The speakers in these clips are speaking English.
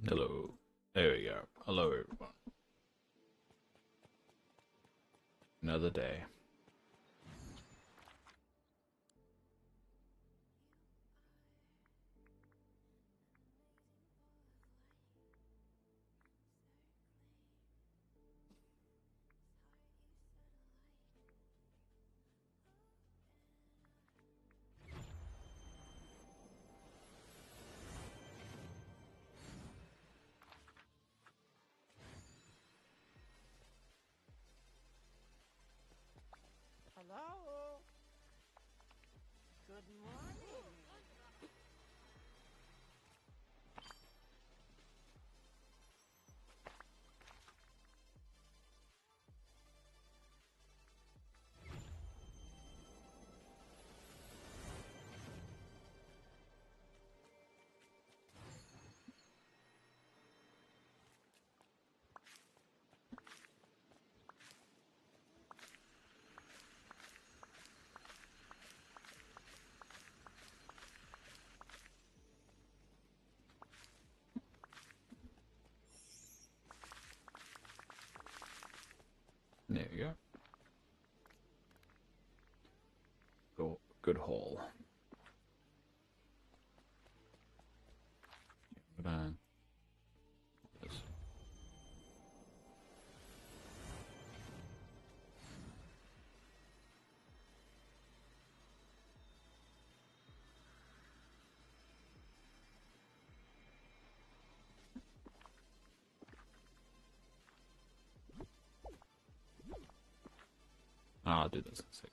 Hello. There we go. Hello, everyone. Another day. Hello. Good morning. There we go. Good haul. Yes. I'll do this in a sec.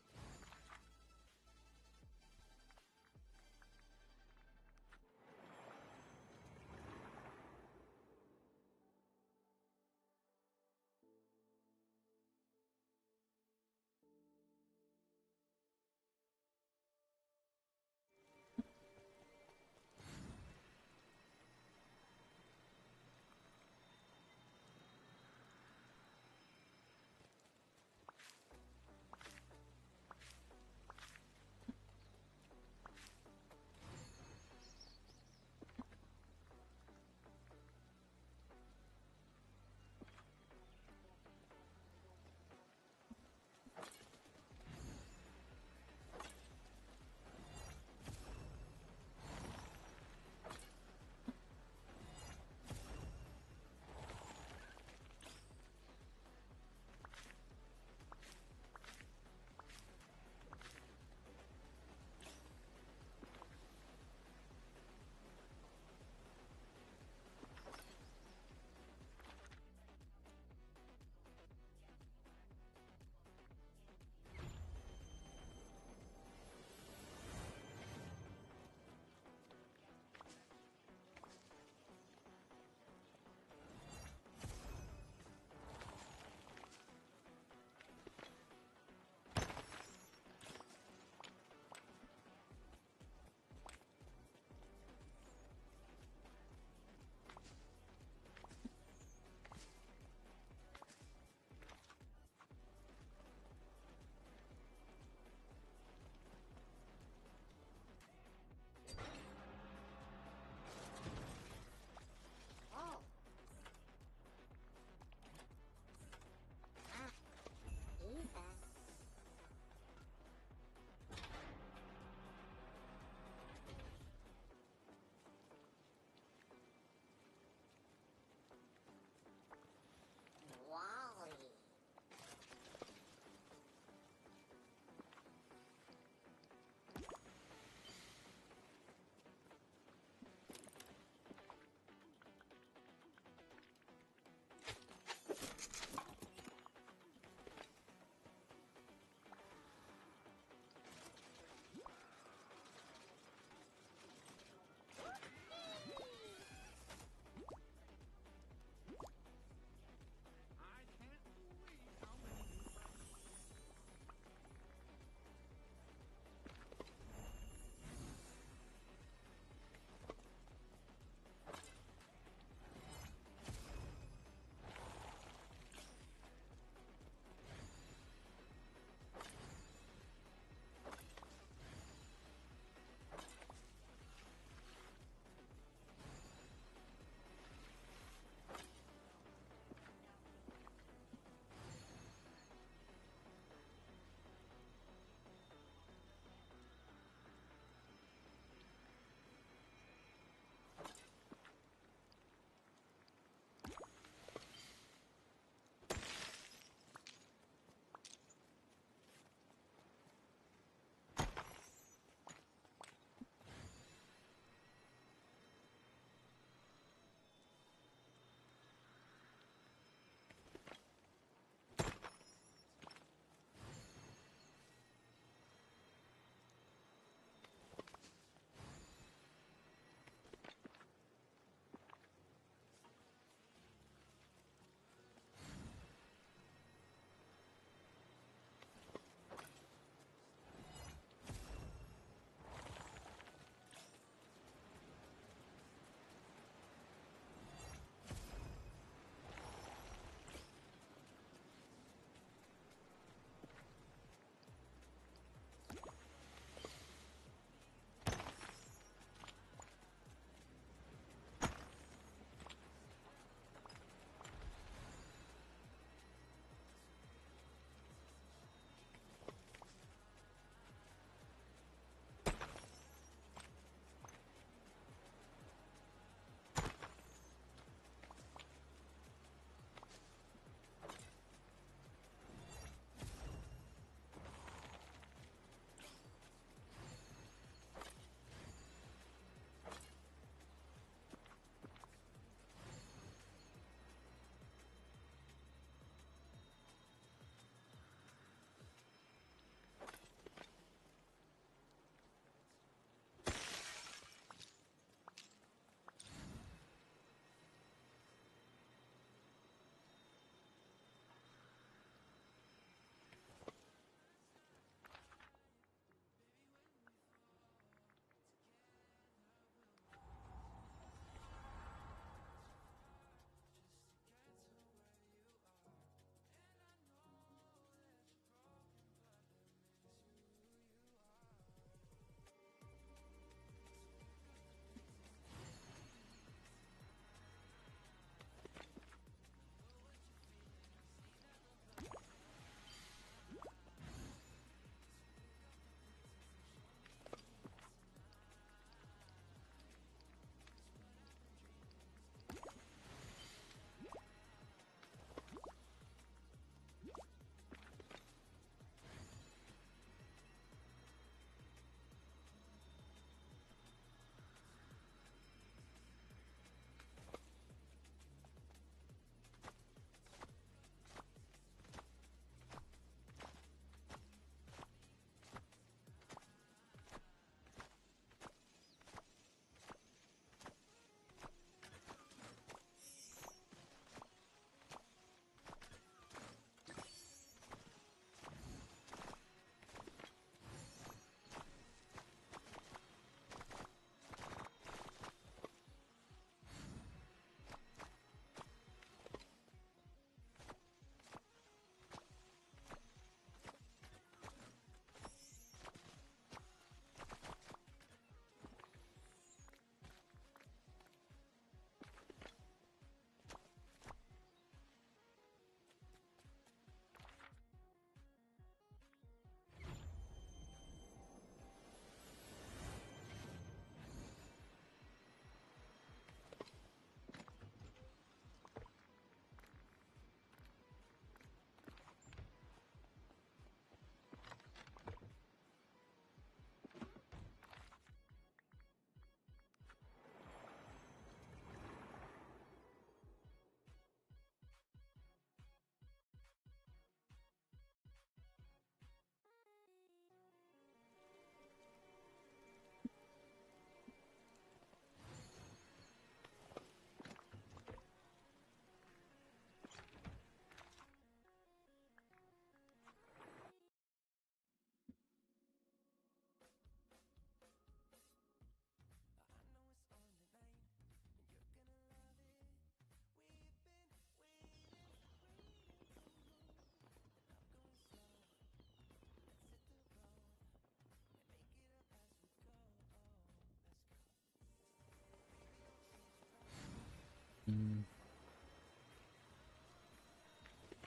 Mm.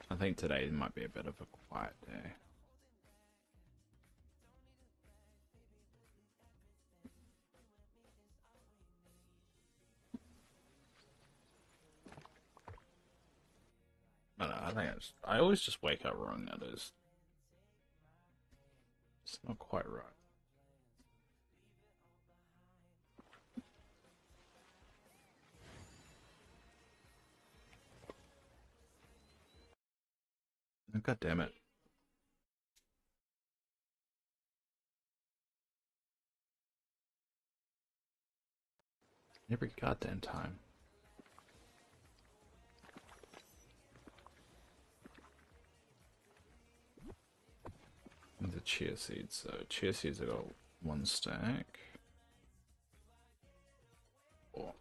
I think today might be a bit of a quiet day. I don't know, I always just wake up wrong nowadays. It's not quite right. God damn it. Every goddamn time. The chia seeds. So chia seeds I got 1 stack. Oh.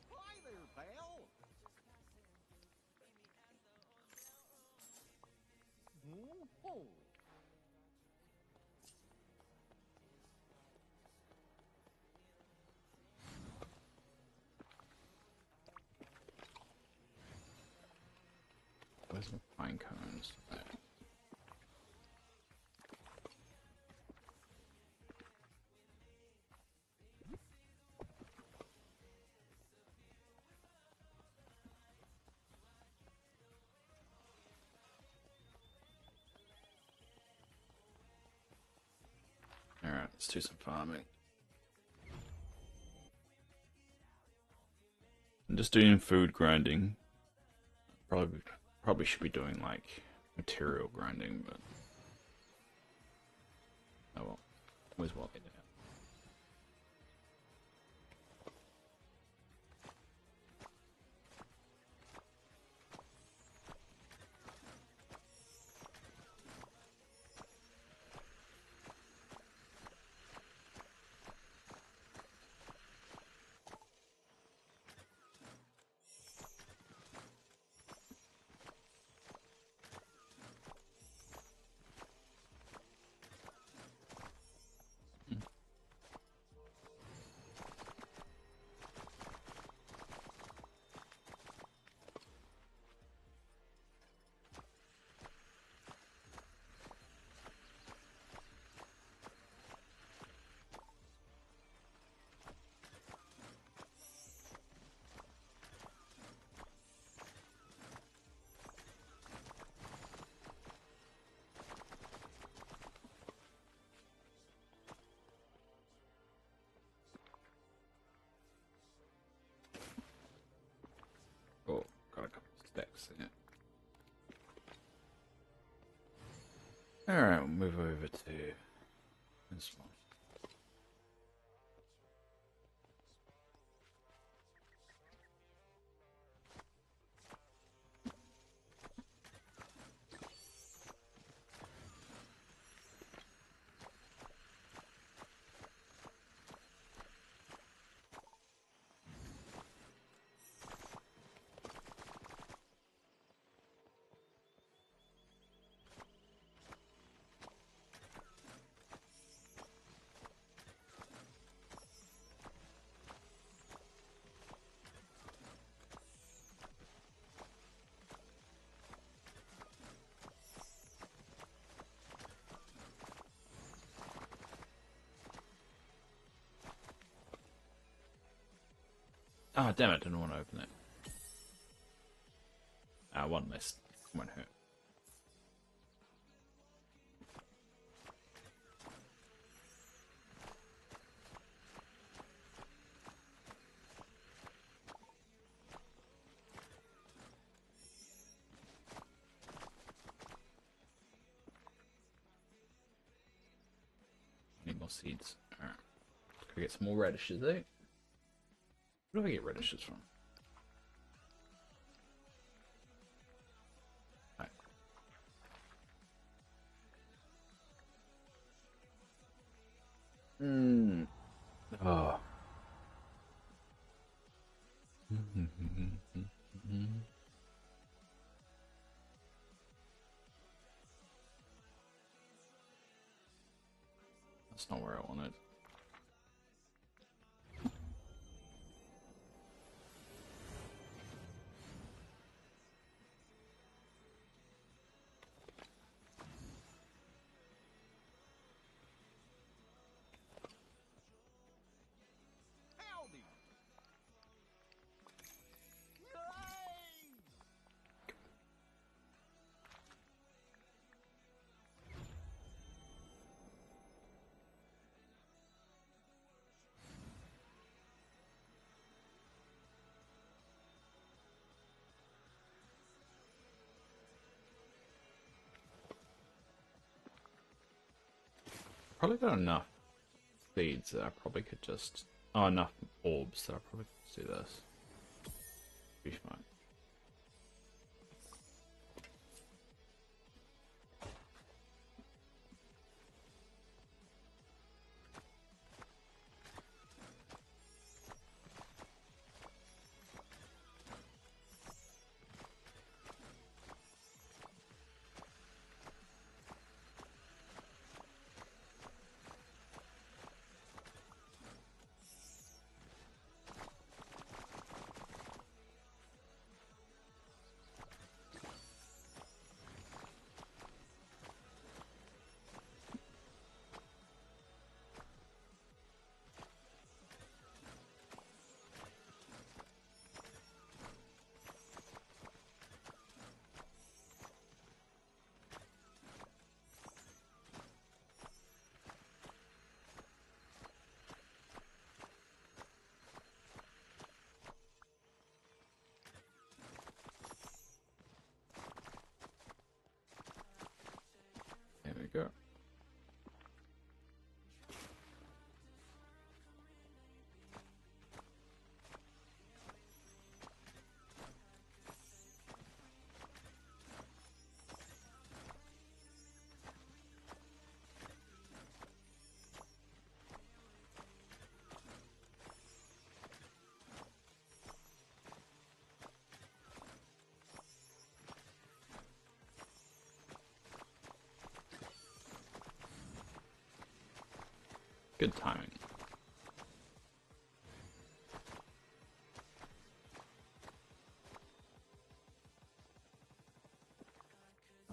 Hi there, pal. Oh. Where's my pine cones? Alright, let's do some farming. I'm just doing food grinding. Probably should be doing like material grinding, but oh well. Always well laid out. Oh, got a couple of stacks in it. Alright, we'll move over to this one. Oh, damn it, I didn't want to open it. Ah, one less. Won't hurt. Need more seeds. Alright. Let's go get some more radishes, eh? Where do I get radishes from? Right. Mmm. Oh. That's not where I wanted. Howdy. Yay! Probably got enough seeds that I probably could just... Oh, enough orbs that I probably could just do this. Be fine. There we go. Good timing.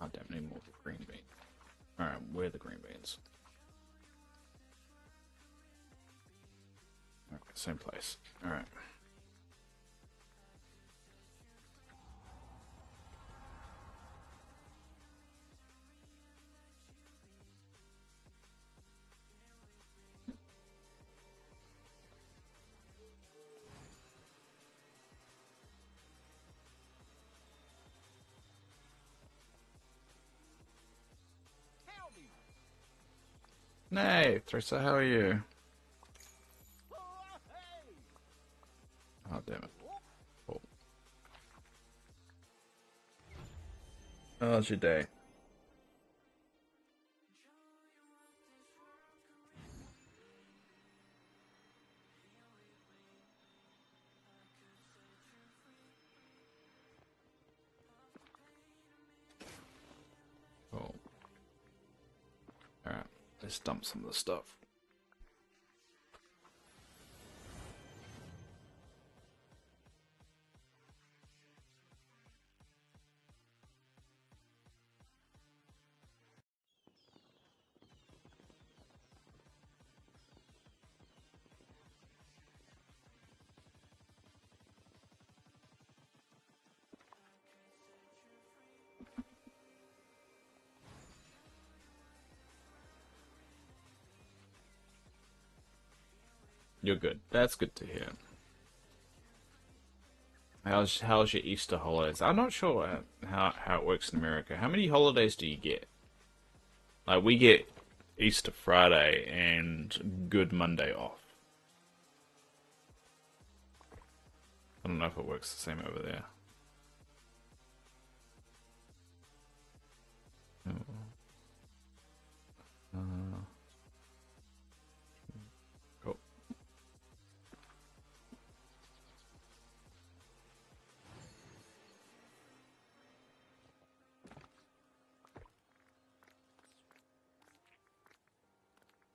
Oh, damn, need more green beans. Alright, where are the green beans? Okay, same place. Alright. Howdy. Nay, Thrissa, how are you? Hey. Oh, damn it. Oh. How's your day? Oh. Alright, let's dump some of the stuff. You're good. That's good to hear. How's your Easter holidays? I'm not sure how it works in America. How many holidays do you get? Like we get Easter Friday and Good Monday off. I don't know if it works the same over there. Cool.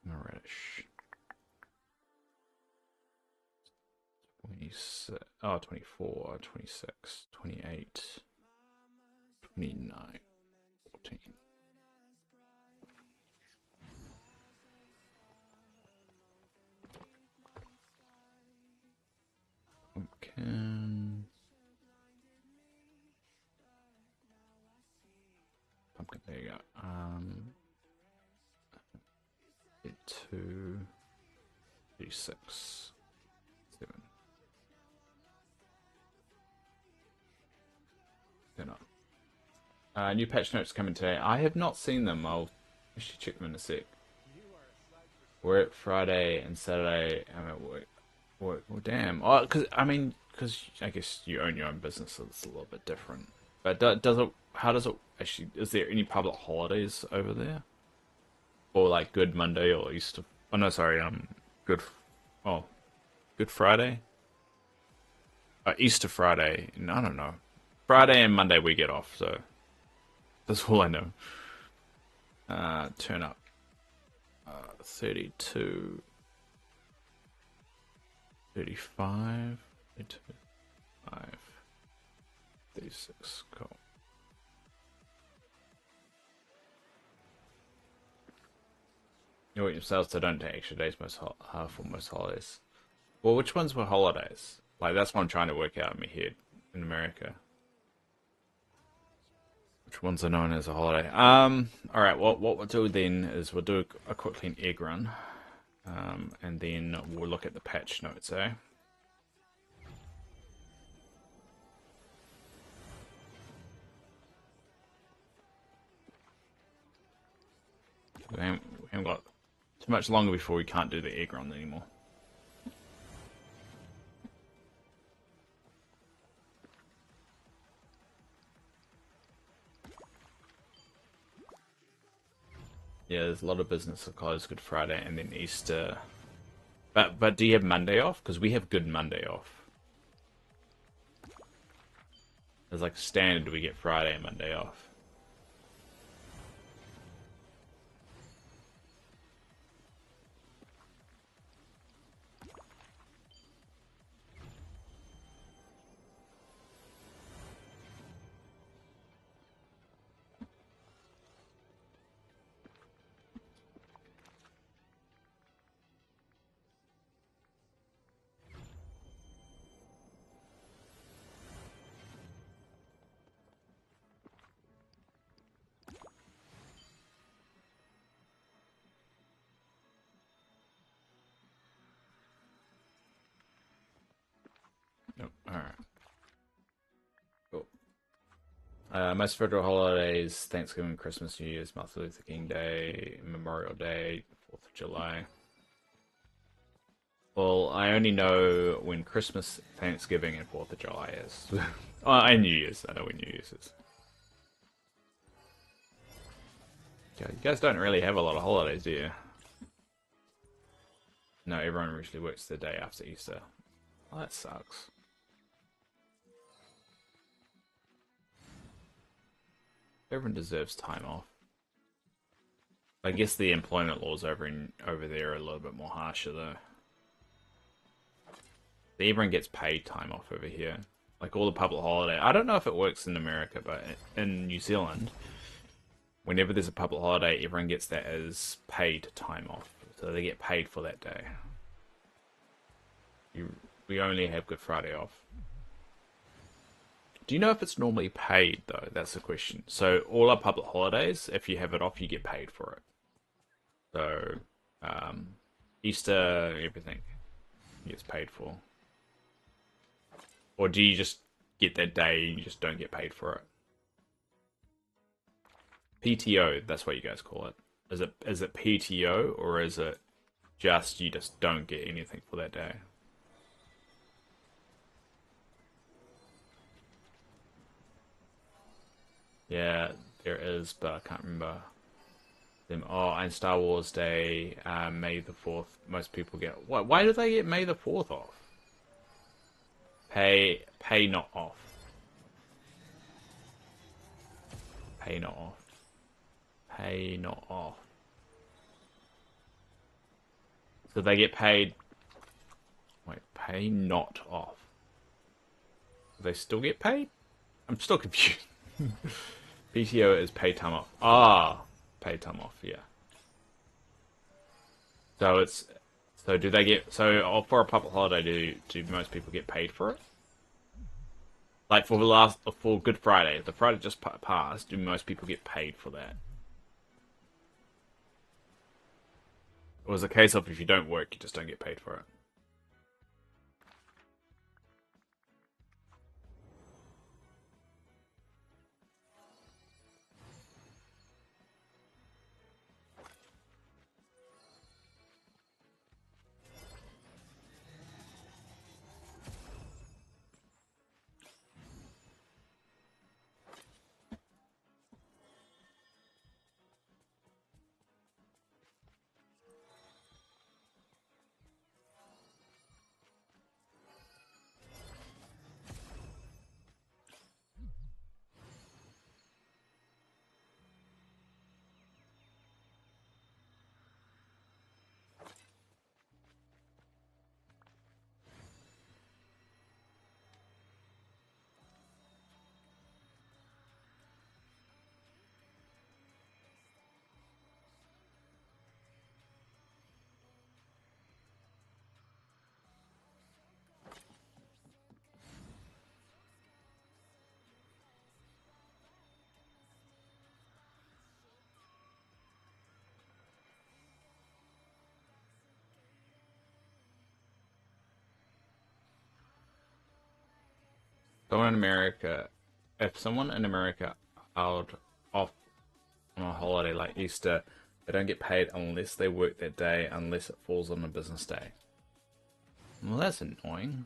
No radish. 26, oh, 24, 26, 28, 29, 14. Pumpkin. Pumpkin, there you go. 2, 36, 7. They're not. New patch notes coming today. I have not seen them. I'll actually check them in a sec. We're at Friday and Saturday. I'm at work. Well, damn. Oh, because I guess you own your own business, so it's a little bit different. But does it? How does it actually? Is there any public holidays over there, or like Good Monday or Easter? Oh no, sorry. Good. Oh, Good Friday. Easter Friday. I don't know. Friday and Monday we get off, so that's all I know. Turn up. 32, 35, 32, 5, 36, cool. You work yourselves, so don't take extra days for most holidays. Well, which ones were holidays? Like, that's what I'm trying to work out in my head in America. Which ones are known as a holiday? Alright, what we'll do then is we'll do a quick clean egg run. And then we'll look at the patch notes, eh? We haven't got too much longer before we can't do the egg run anymore. Yeah, there's a lot of business that closed Good Friday and then Easter. But do you have Monday off? Because we have Good Monday off. As like standard, we get Friday and Monday off. Nope. Alright. Cool. Most federal holidays, Thanksgiving, Christmas, New Year's, Martin Luther King Day, Memorial Day, 4th of July. Well, I only know when Christmas, Thanksgiving, and 4th of July is. Oh, and New Year's. I know when New Year's is. Yeah, you guys don't really have a lot of holidays, do you? No, everyone usually works the day after Easter. Well, that sucks. Everyone deserves time off. I guess the employment laws over there are a little bit more harsher though. Everyone gets paid time off over here. Like all the public holiday. I don't know if it works in America, but in New Zealand, whenever there's a public holiday, everyone gets that as paid time off. So they get paid for that day. We only have Good Friday off. Do you know if it's normally paid though? That's the question. So all our public holidays, if you have it off, you get paid for it. So Easter, everything gets paid for. Or do you just get that day and you just don't get paid for it? PTO, that's what you guys call it. Is it PTO or is it just you just don't get anything for that day? Yeah, there is, but I can't remember them. Oh, and Star Wars Day, May the 4th. Most people get. Why do they get May the 4th off? Pay not off. Pay not off. Pay not off. So they get paid. Wait, pay not off. they still get paid? I'm still confused. PTO is paid time off. Ah, paid time off. Yeah. So it's so do they get for a public holiday? Do most people get paid for it? Like for Good Friday, the Friday just passed. Do most people get paid for that? Or was it a case of if you don't work, you just don't get paid for it? Someone in America, if someone in America out off on a holiday like Easter, they don't get paid unless they work that day, unless it falls on a business day. Well, that's annoying.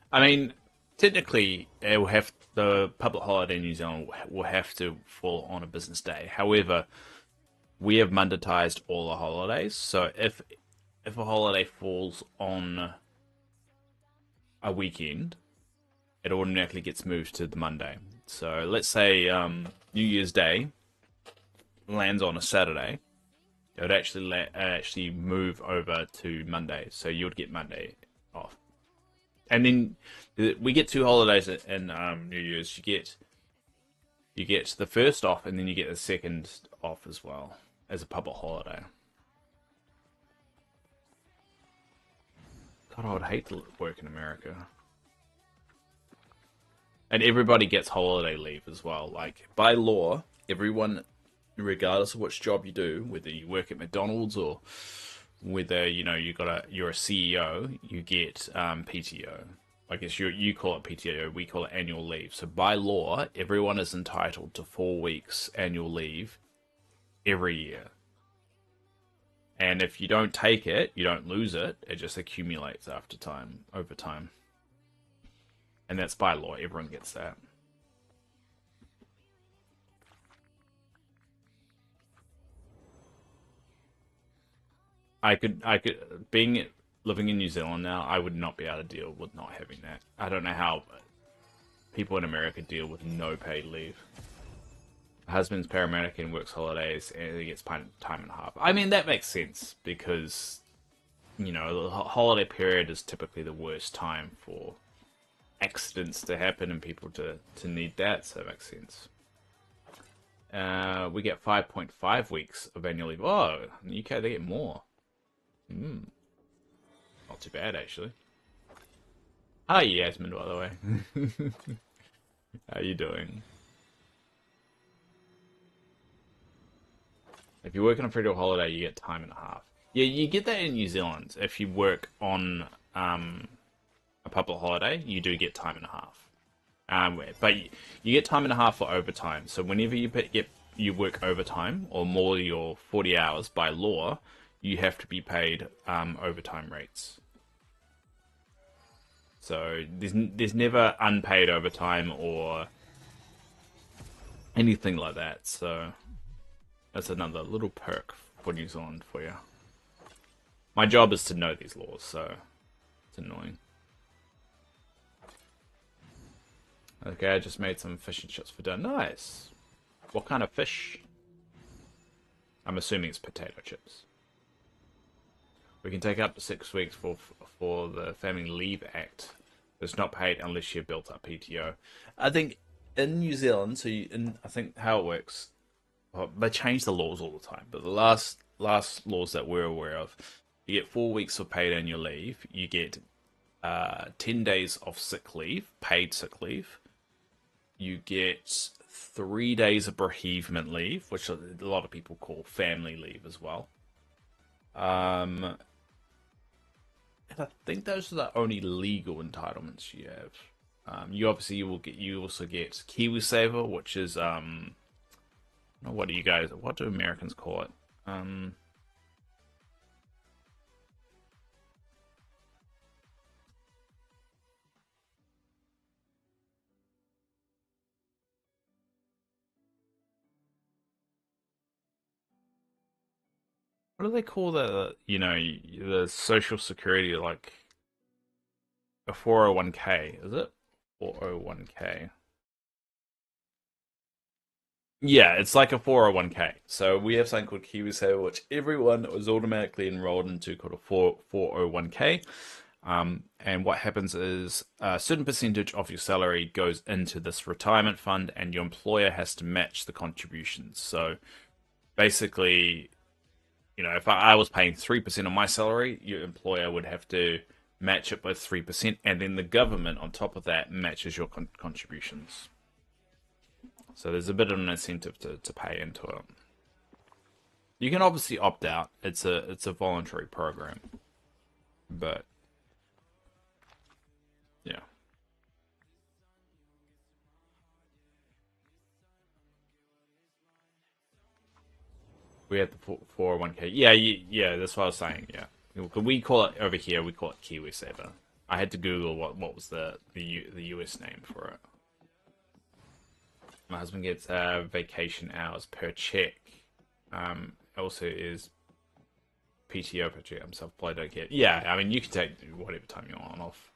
I mean, technically, it will have the public holiday in New Zealand will have to fall on a business day. However, we have monetized all the holidays, so if a holiday falls on a weekend, it automatically gets moved to the Monday. So let's say New Year's Day lands on a Saturday, it would actually move over to Monday, so you would get Monday off. And then we get two holidays in New Year's. You get the first off, and then you get the second off as well as a public holiday. God, I would hate to work in America. And everybody gets holiday leave as well. Like by law, everyone, regardless of which job you do, whether you work at McDonald's or whether you're a CEO, you get PTO. I guess you call it PTO, we call it annual leave. So by law, everyone is entitled to 4 weeks annual leave every year. And if you don't take it, you don't lose it. It just accumulates over time. And that's by law. Everyone gets that. Being living in New Zealand now, I would not be able to deal with not having that. I don't know how people in America deal with no paid leave. My husband's paramedic and works holidays, and he gets time and a half. I mean, that makes sense because, the holiday period is typically the worst time for accidents to happen and people to need that, so it makes sense. We get 5.5 weeks of annual leave. Oh, in the UK they get more. Not too bad, actually. Hi, Yasmin, by the way. How you doing? If you work on a federal holiday, you get time and a half. Yeah, you get that in New Zealand. If you work on a public holiday, you do get time and a half. But you get time and a half for overtime. So whenever you work overtime or more than your 40 hours by law, you have to be paid overtime rates. So there's never unpaid overtime or anything like that. So that's another little perk for New Zealand for you. My job is to know these laws, so it's annoying. Okay, I just made some fish and chips for dinner. Nice. What kind of fish? I'm assuming it's potato chips. We can take up to 6 weeks for the Family Leave Act. It's not paid unless you've built up PTO. I think in New Zealand, I think how it works, well, they change the laws all the time, but the last laws that we're aware of, you get 4 weeks of paid annual leave. You get 10 days of sick leave, paid sick leave. You get 3 days of bereavement leave, which a lot of people call family leave as well. Um, and I think those are the only legal entitlements you have. You also get KiwiSaver, which is what do Americans call it? What do they call the Social Security, like a 401k, is it? 401k. Yeah, it's like a 401k. So we have something called KiwiSaver, which everyone was automatically enrolled into, called a 401k. And what happens is a certain percentage of your salary goes into this retirement fund, and your employer has to match the contributions. So basically, if I was paying 3% of my salary, your employer would have to match it with 3%, and then the government on top of that matches your contributions. So there's a bit of an incentive to pay into it. You can obviously opt out. It's a voluntary program, but yeah, we had the 401k. Yeah, yeah, that's what I was saying. Yeah, we call it over here. We call it KiwiSaver. I had to Google what was the US name for it. My husband gets vacation hours per check. Also is PTO per check. I'm self-employed. Don't get. Yeah, I mean you can take whatever time you want off.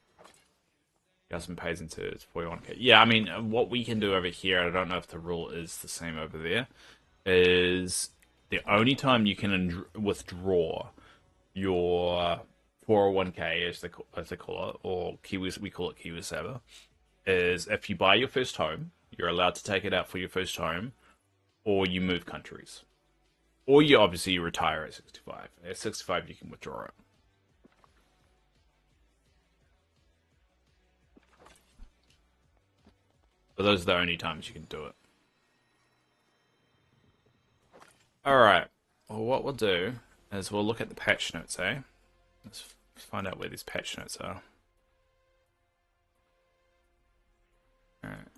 Your husband pays into his 401k. Yeah, I mean what we can do over here. I don't know if the rule is the same over there. Is the only time you can withdraw your 401k, as they call it, or Kiwis, we call it KiwiSaver, is if you buy your first home, you're allowed to take it out for your first home, or you move countries, or you retire at 65. At 65, you can withdraw it. But those are the only times you can do it. All right. Well, what we'll do is we'll look at the patch notes, eh? Let's find out where these patch notes are. All right.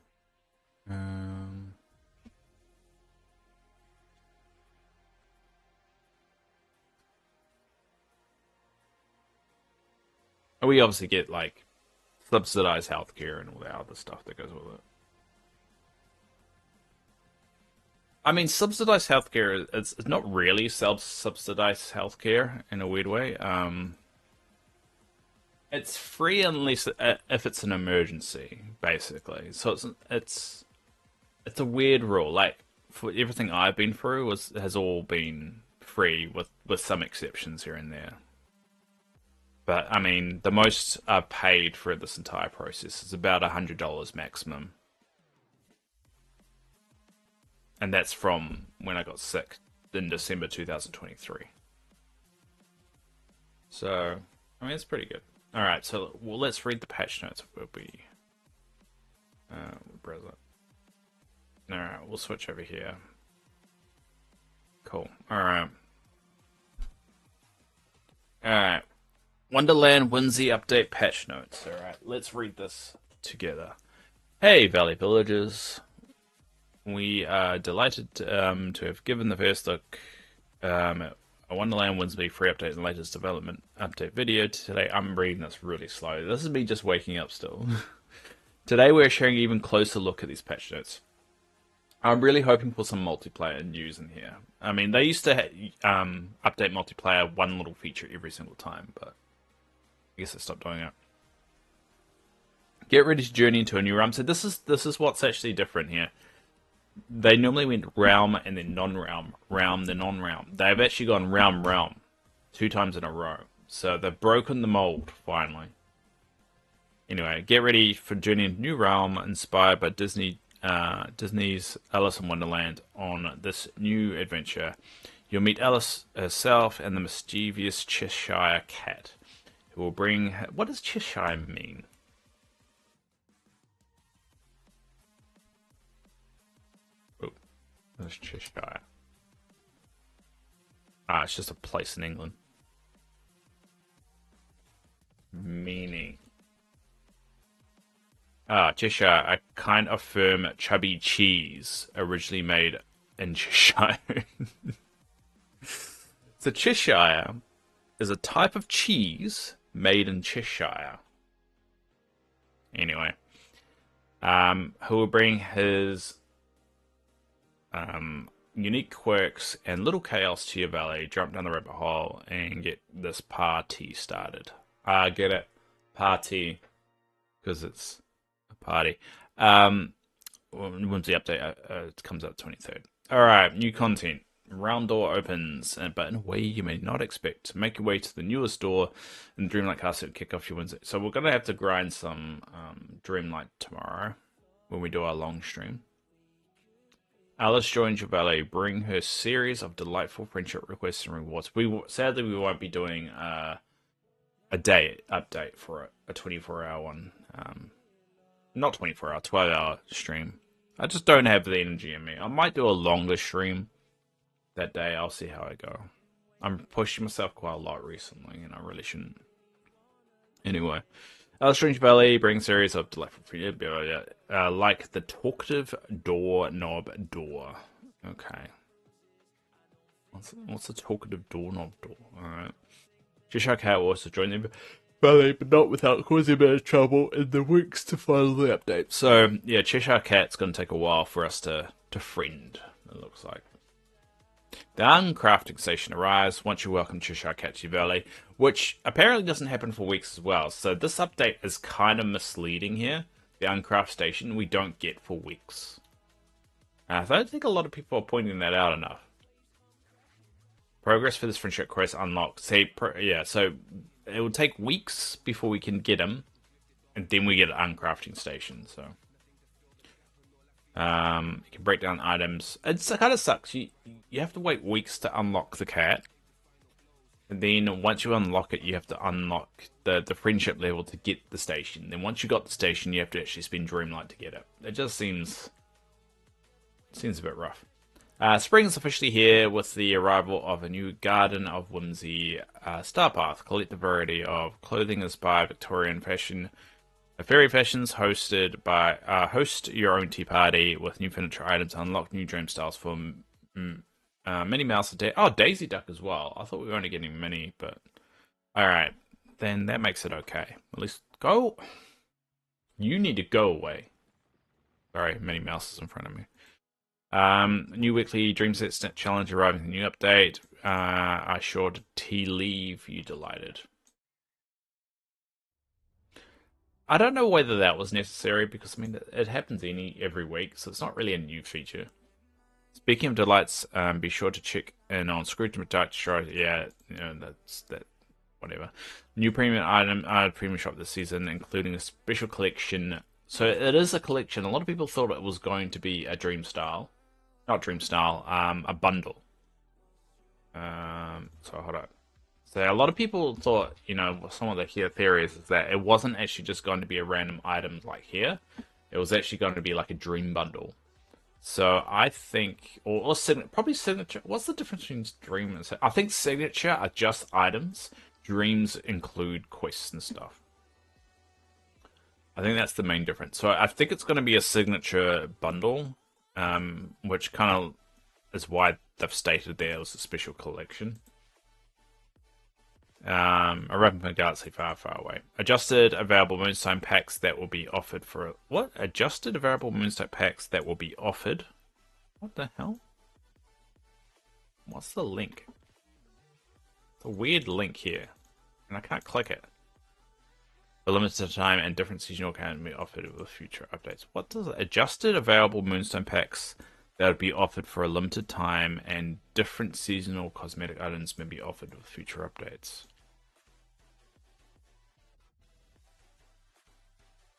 We obviously get like subsidized healthcare and all that other stuff that goes with it. I mean, subsidized healthcare, it's not really self-subsidized healthcare in a weird way. It's free unless if it's an emergency, basically. So it's a weird rule. Like for everything I've been through has all been free with some exceptions here and there. But I mean, the most I've paid for this entire process is about $100 maximum, and that's from when I got sick in December 2023. So I mean, it's pretty good. All right, so well, let's read the patch notes. We'll be browser. All right, we'll switch over here. Cool. All right. All right. Wonderland Whimsy update patch notes. All right, let's read this together. Hey, Valley Villagers. We are delighted to have given the first look at a Wonderland Whimsy free update and latest development update video. Today, I'm reading this really slow. This is me just waking up still. Today, we're sharing an even closer look at these patch notes. I'm really hoping for some multiplayer news in here. I mean, they used to update multiplayer one little feature every single time, but I guess I stopped doing it. Get ready to journey into a new realm. So this is what's actually different here. They normally went realm and then non-realm, realm then non-realm. They've actually gone realm 2 times in a row. So they've broken the mold finally. Anyway, get ready for journey into new realm inspired by Disney's Alice in Wonderland. On this new adventure, you'll meet Alice herself and the mischievous Cheshire Cat, who will bring. What does Cheshire mean? Oh, there's Cheshire. Ah, it's just a place in England. Meaning. Ah, Cheshire, a kind of firm, chubby cheese originally made in Cheshire. So Cheshire is a type of cheese made in Cheshire. Anyway, who will bring his unique quirks and little chaos to your valley, jump down the rabbit hole, and get this party started. Get it? Party. Because it's a party. When's the update? It comes out 23rd. Alright, new content. Round door opens, but in a way you may not expect. Make your way to the newest door in Dreamlight Castle to kick off your Wednesday. So we're going to have to grind some Dreamlight tomorrow when we do our long stream. Alice joins your valet. Bring her series of delightful friendship requests and rewards. Sadly we won't be doing a day update for a 24-hour one. Not 24-hour, 12-hour stream. I just don't have the energy in me. I might do a longer stream that day. I'll see how I go. I'm pushing myself quite a lot recently, and I really shouldn't. Anyway, Alice Strange Valley brings series of delightful like the talkative doorknob door. Okay. What's the talkative doorknob door? Alright. Cheshire Cat will also join the valley, but not without causing a bit of trouble in the weeks to follow the update. So, yeah, Cheshire Cat's going to take a while for us to friend, it looks like. The uncrafting station arrives once you welcome Cheshire Cat to your valley, which apparently doesn't happen for weeks as well. So this update is kind of misleading here. The uncraft station we don't get for weeks. I don't think a lot of people are pointing that out enough. Progress for this friendship quest unlocked. So it will take weeks before we can get them, and then we get an uncrafting station. So you can break down items. It kind of sucks. You have to wait weeks to unlock the cat, and then once you unlock it, you have to unlock the friendship level to get the station. Then once you got the station, you have to actually spend Dreamlight to get it. It just seems a bit rough. Spring is officially here with the arrival of a new Garden of Whimsy Star Path. Collect the variety of clothing inspired Victorian fashion. Fairy fashions hosted by host your own tea party with new furniture items. Unlock new dream styles for Minnie Mouse. Daisy Duck as well. I thought we were only getting Minnie, but alright. Then that makes it okay. At least go. You need to go away. Sorry, Minnie Mouse is in front of me. New weekly Dream Set challenge arriving in the new update. I sure did tea leave you delighted. I don't know whether that was necessary because, I mean, it happens every week, so it's not really a new feature. Speaking of delights, be sure to check in on Scrooge McDuck show. Yeah, you know, that's that. Whatever. New premium item premium shop this season, including a special collection. So it is a collection. A lot of people thought it was going to be a dream style. Not dream style, a bundle. So hold on. So a lot of people thought, you know, some of the theories is that it wasn't actually just going to be a random item like here. It was actually going to be like a dream bundle. So I think, or probably signature. What's the difference between dream and I think signature are just items. Dreams include quests and stuff. I think that's the main difference. So I think it's going to be a signature bundle. Which kind of is why they've stated there was a special collection. Arriving from a galaxy far, far away. Adjusted available Moonstone packs that will be offered for what? Adjusted available Moonstone packs that will be offered. What the hell? What's the link? It's a weird link here, and I can't click it. For limited time and different seasonal can be offered with future updates. What does it? Adjusted available Moonstone packs that would be offered for a limited time and different seasonal cosmetic items may be offered with future updates.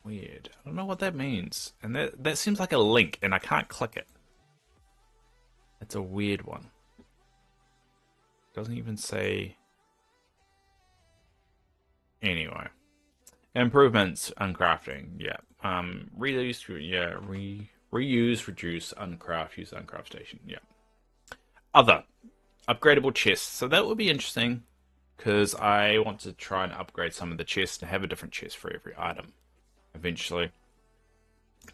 Weird. I don't know what that means. And that seems like a link, and I can't click it. It's a weird one. Doesn't even say. Anyway. Improvements uncrafting. Yeah. Reuse. Yeah. Reuse, reduce, uncraft, use uncraft station. Yeah. Other upgradable chests. So that would be interesting because I want to try and upgrade some of the chests and have a different chest for every item eventually.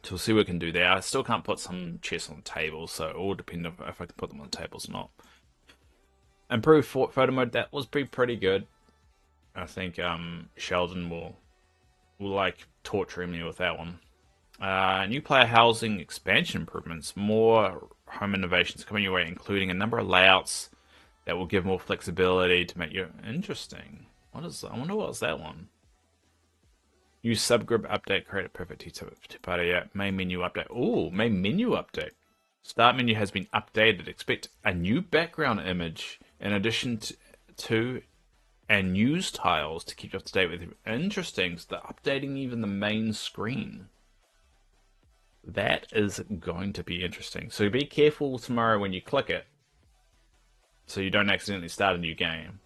So we'll see what we can do there. I still can't put some chests on tables, so it all depends on if I can put them on tables or not. Improved photo mode. That was pretty good. I think Sheldon will like torturing me with that one. New player housing expansion improvements, more home innovations coming your way, including a number of layouts that will give more flexibility to make you interesting. What is? I wonder what's that one. Use subgroup update, create a perfect two-party. Yeah, main menu update. Ooh, main menu update. Start menu has been updated. Expect a new background image in addition to and news tiles to keep you up to date with. Interesting. So they're updating even the main screen. That is going to be interesting. So be careful tomorrow when you click it, so you don't accidentally start a new game.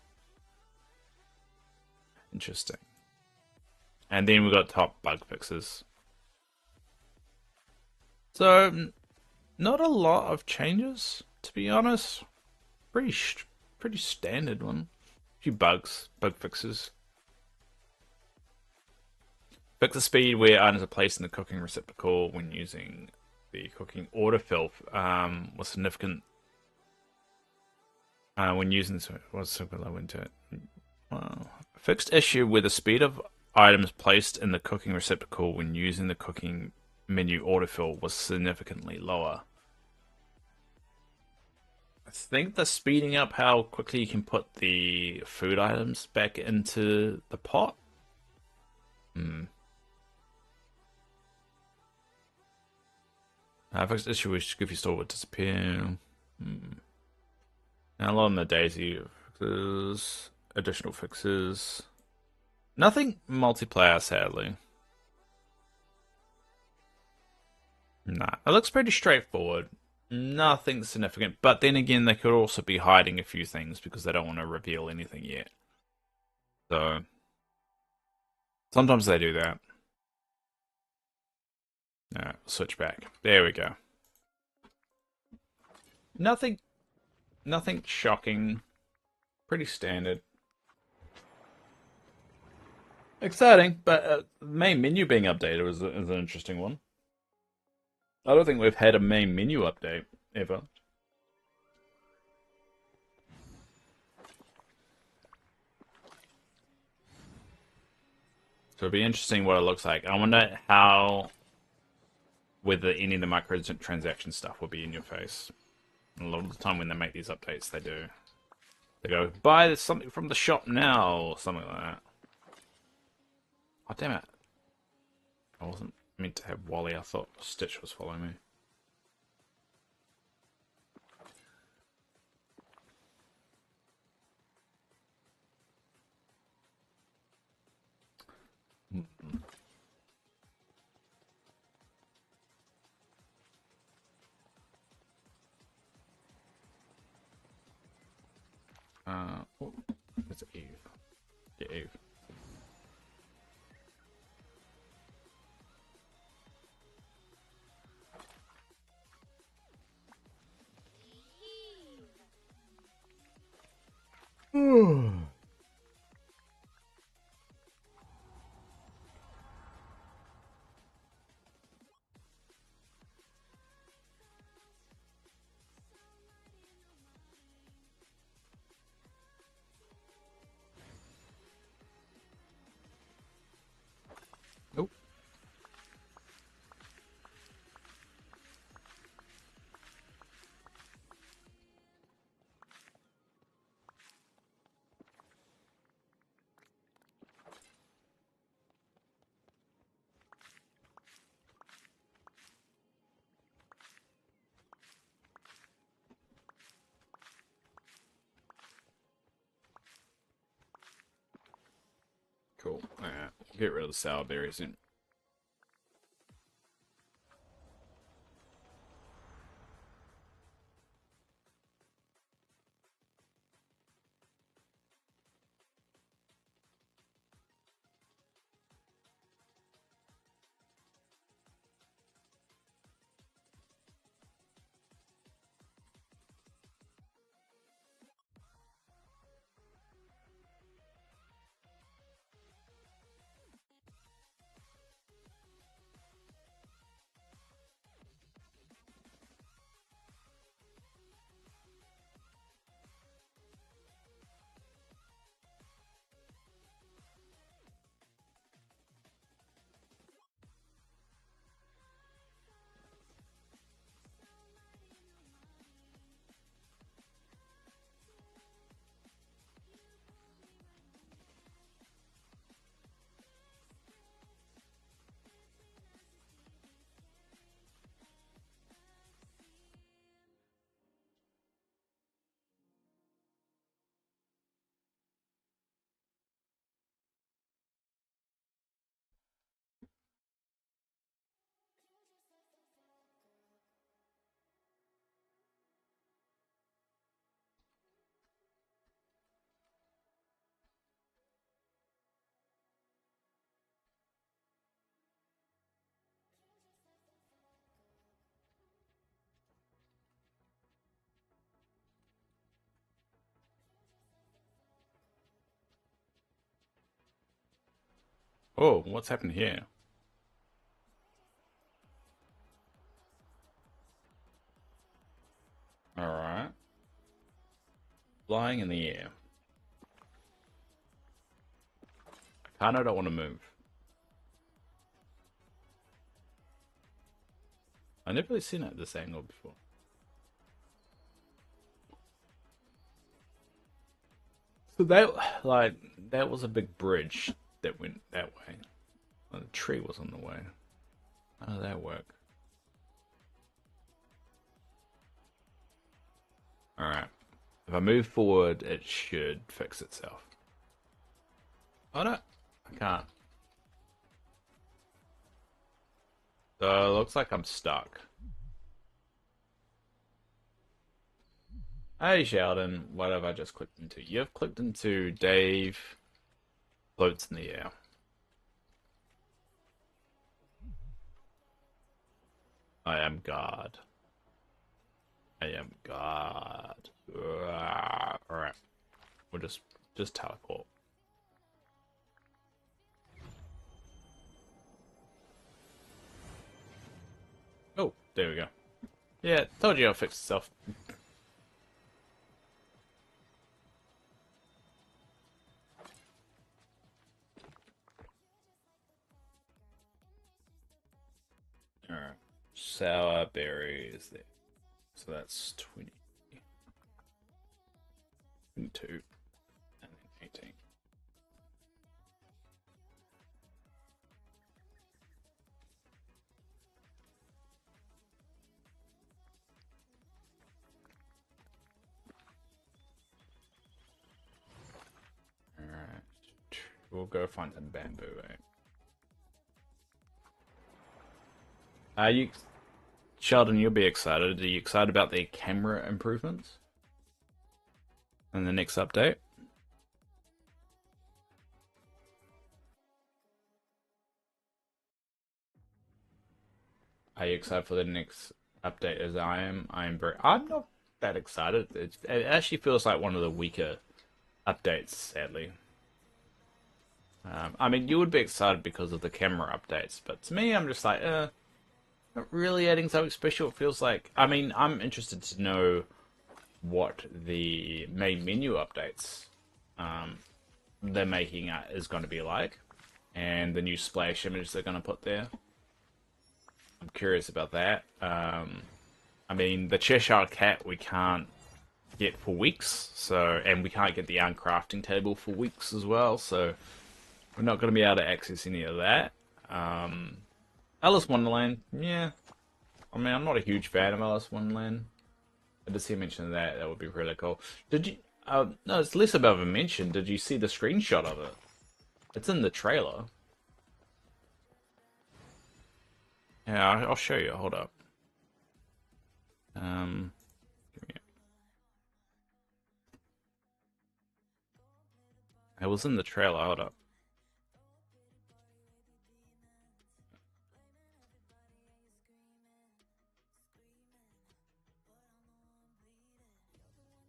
Interesting. And then we've got top bug fixes. So not a lot of changes, to be honest. Pretty standard one. A few bug fixes. Fix the speed where items are placed in the cooking receptacle when using the cooking autofill was significant when using this. Was super low into it. Wow. Fixed issue where the speed of items placed in the cooking receptacle when using the cooking menu autofill was significantly lower. I think they're speeding up how quickly you can put the food items back into the pot. Hmm. Fixed issue with Goofy Store would disappear. Hmm. Now a lot on the Daisy fixes, additional fixes. Nothing multiplayer, sadly. Nah, it looks pretty straightforward. Nothing significant, but then again, they could also be hiding a few things because they don't want to reveal anything yet. So sometimes they do that. Alright, switch back. There we go. Nothing, nothing shocking. Pretty standard. Exciting, but main menu being updated is an interesting one. I don't think we've had a main menu update ever. So it'll be interesting what it looks like. I wonder how whether any of the microtransaction stuff will be in your face. And a lot of the time when they make these updates, they do. They go, buy something from the shop now, or something like that. Oh, damn it. I wasn't meant to have Wally. I thought Stitch was following me. Oh, it's Eve. Yeah, Eve. Oh, cool. Alright, get rid of the sour berries then. Oh, what's happened here? Alright. Flying in the air. I kinda don't want to move. I've never really seen it at this angle before. So that was a big bridge that went that way. Well, the tree was on the way. How did that work? Alright. If I move forward, it should fix itself. Oh no, I can't. So it looks like I'm stuck. Hey Sheldon, what have I just clicked into? You've clicked into Dave floats in the air. I am God. I am God. Alright. We'll just teleport. Oh, there we go. Yeah, told you I'll fix itself. Alright. Sour berries there. So that's 20, 22, and then 18. Alright. We'll go find some bamboo, eh? You, Sheldon, you'll be excited. Are you excited about the camera improvements in the next update? Are you excited for the next update as I am? I'm not that excited. It actually feels like one of the weaker updates, sadly. I mean, you would be excited because of the camera updates, but to me, I'm just like, not really adding something special. It feels like, I mean, I'm interested to know what the main menu updates they're making is going to be like, and the new splash image they're going to put there. I'm curious about that. I mean, the Cheshire Cat we can't get for weeks, so and we can't get the uncrafting table for weeks as well, so we're not going to be able to access any of that. Alice Wonderland, yeah. I mean, I'm not a huge fan of Alice Wonderland. I just see a mention of that. That would be really cool. Did you? No, it's less about a mention. Did you see the screenshot of it? It's in the trailer. Yeah, I'll show you. Hold up. Give me it was in the trailer. Hold up.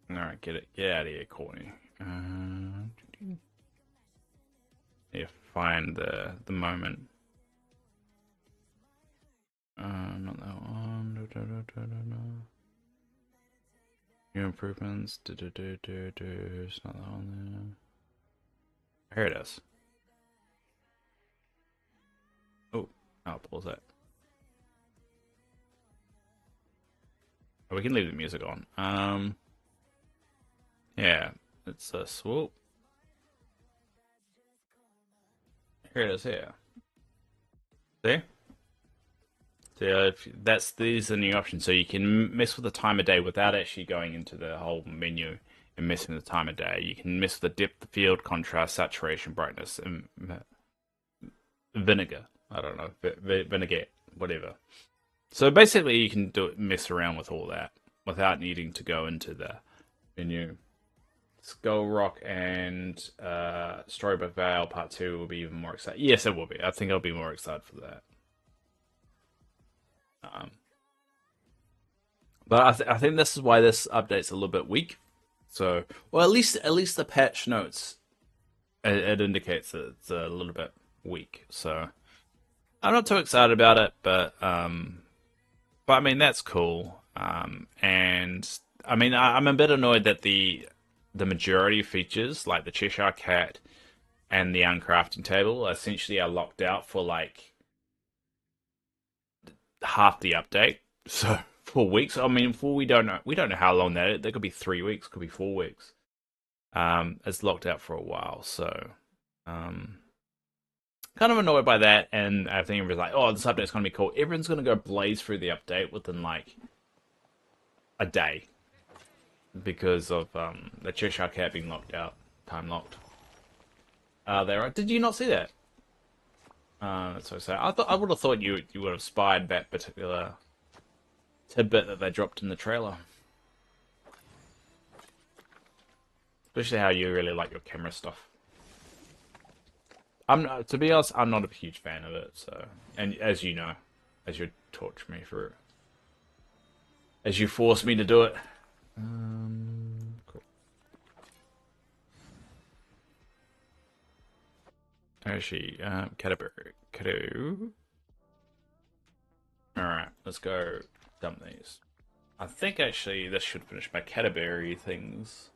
All right, get out of here, Courtney. Yeah, find the moment. Not that one. New improvements. It's not that one there. Here it is. Oh, I'll pause that. Oh, we can leave the music on. Yeah, it's a swoop. Here it is here. See? So these are new options, so you can mess with the time of day without actually going into the whole menu and messing with the time of day. You can mess with the depth of field, contrast, saturation, brightness, and vinegar. I don't know, vinegar, whatever. So basically, you can mess around with all that without needing to go into the menu. Skull Rock and Storybook Vale Part 2 will be even more exciting. Yes, it will be. I think I'll be more excited for that. Um, but I think this is why this update's a little bit weak. So, well, at least the patch notes it indicates that it's a little bit week. So I'm not too excited about it, but I mean that's cool. And I mean I'm a bit annoyed that the majority of features like the Cheshire Cat and the uncrafting table essentially are locked out for like half the update. So 4 weeks. I mean, we don't know how long that could be 3 weeks, could be 4 weeks. It's locked out for a while, so um, kind of annoyed by that. And I think everyone's like, "Oh, this update's gonna be cool." Everyone's gonna go blaze through the update within like a day because of the Cheshire Cat being locked out, time locked. There. Did you not see that? So sad. I would have thought you would have spied that particular tidbit that they dropped in the trailer. Especially how you really like your camera stuff. To be honest, I'm not a huge fan of it. So, and as you know, as you torture me for it, as you force me to do it. Cool. Actually, Caterpillar, Cato. All right, let's go dump these. I think actually this should finish my Caterberry things.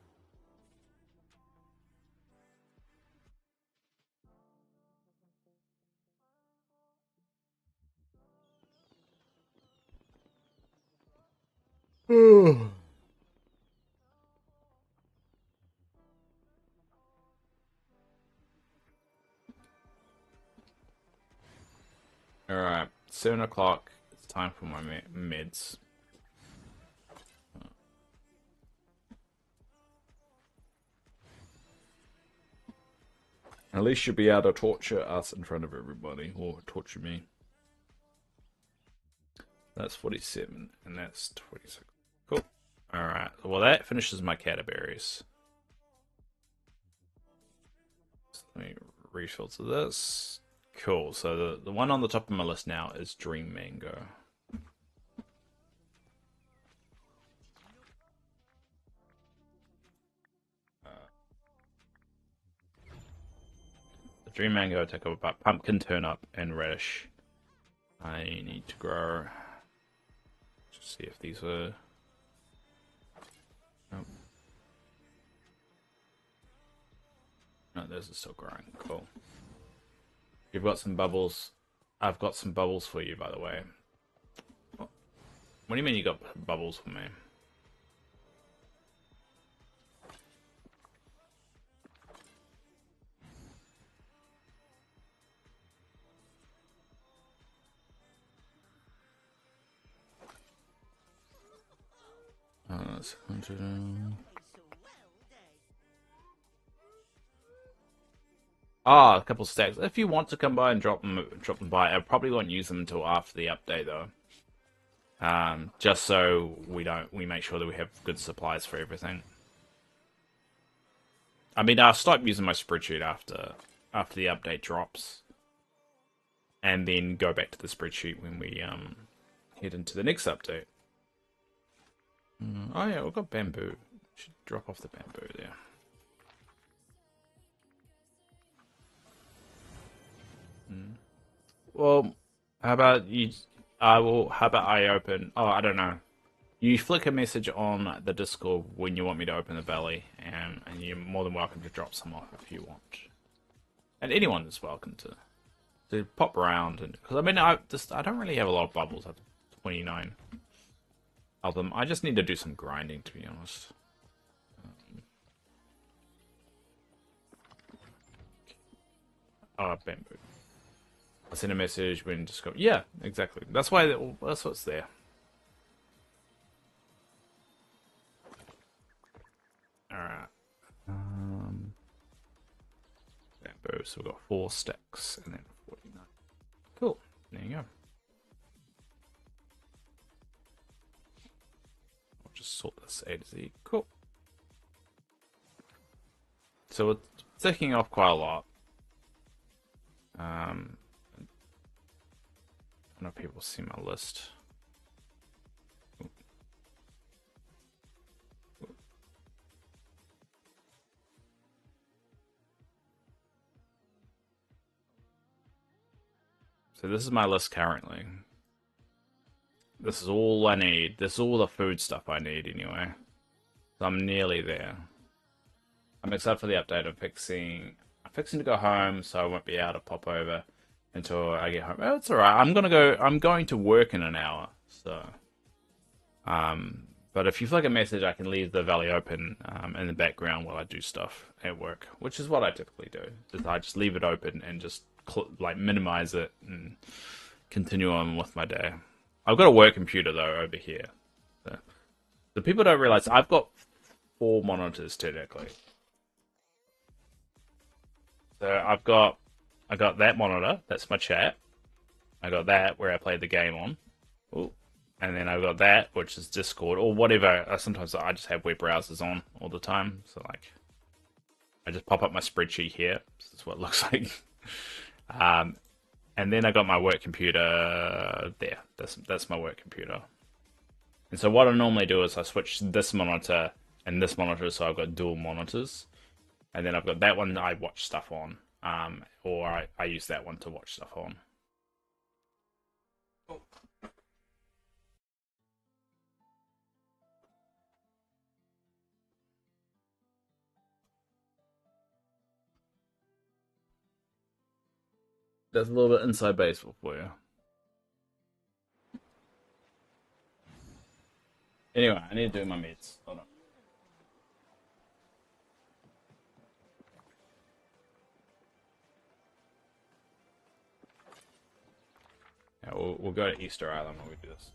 Alright, 7 o'clock. It's time for my meds. At least you'll be able to torture us in front of everybody, or torture me. That's 47, and that's 26. Cool. Alright, well that finishes my Caterberries. So let me refilter this. Cool, so the one on the top of my list now is Dream Mango. The Dream Mango take up about pumpkin, turnip, and radish. I need to grow. Just see if these are. Oh. No, those are still growing. Cool. You've got some bubbles. I've got some bubbles for you, by the way. What do you mean you got bubbles for me? That's 100. Ah, a couple stacks. If you want to come by and drop them by. I probably won't use them until after the update, though. Just so we make sure that we have good supplies for everything. I mean, I'll stop using my spreadsheet after the update drops, and then go back to the spreadsheet when we head into the next update. Oh yeah, we've got bamboo. Should drop off the bamboo there. Well, how about you? How about I open? Oh, I don't know. You flick a message on the Discord when you want me to open the belly, and you're more than welcome to drop some off if you want. And anyone is welcome to pop around, and because I mean I don't really have a lot of bubbles. I have 29 of them. I just need to do some grinding, to be honest. Bamboo. I send a message when Discord. Yeah, exactly. That's why. That's what's there. All right. Bamboo. So we've got 4 stacks and then 49. Cool. There you go. I'll just sort this A to Z. Cool. So we're ticking off quite a lot. I don't know if people see my list. So this is my list currently. This is all I need. This is all the food stuff I need anyway. So I'm nearly there. I'm excited for the update. I'm fixing to go home, so I won't be able to pop over until I get home. Oh, it's alright. I'm going to work in an hour, so but if you flick a message, I can leave the valley open in the background while I do stuff at work, which is what I typically do. I just leave it open and just like minimize it and continue on with my day. I've got a work computer though over here. So, the people don't realize I've got 4 monitors technically. So I got that monitor, that's my chat. I got that where I play the game on. Ooh. And then I've got that, which is Discord or whatever. Sometimes I just have web browsers on all the time. So like I just pop up my spreadsheet here. This is what it looks like. And then I got my work computer there. That's my work computer. And so what I normally do is I switch this monitor and this monitor, so I've got dual monitors. And then I've got that one that I watch stuff on, or I use that one to watch stuff on. That's a little bit inside baseball for you. Anyway, I need to do my meds. Hold on. Yeah, we'll go to Easter Island when we do this.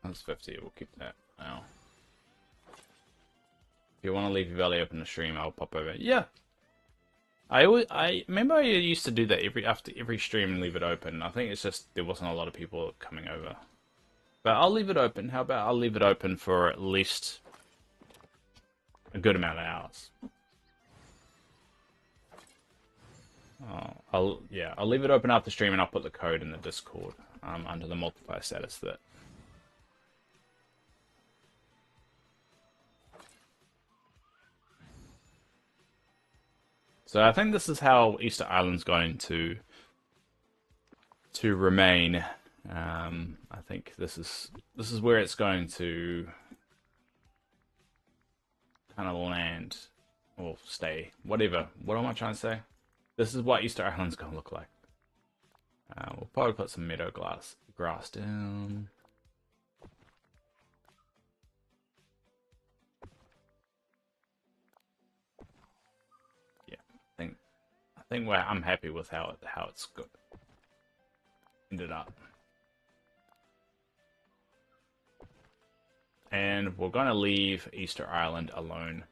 That's 50. We'll keep that now. If you want to leave your valley open to stream, I'll pop over. Yeah. I remember I used to do that after every stream and leave it open. I think it's just there wasn't a lot of people coming over. But I'll leave it open. How about I'll leave it open for at least a good amount of hours. I'll leave it open after stream and I'll put the code in the Discord under the multiplayer status that. So I think this is how Easter Island's going to remain. I think this is where it's going to kind of land or stay. Whatever. What am I trying to say? This is what Easter Island's going to look like. We'll probably put some meadow grass down. Yeah, I think I'm happy with how it's good. Ended up. And we're going to leave Easter Island alone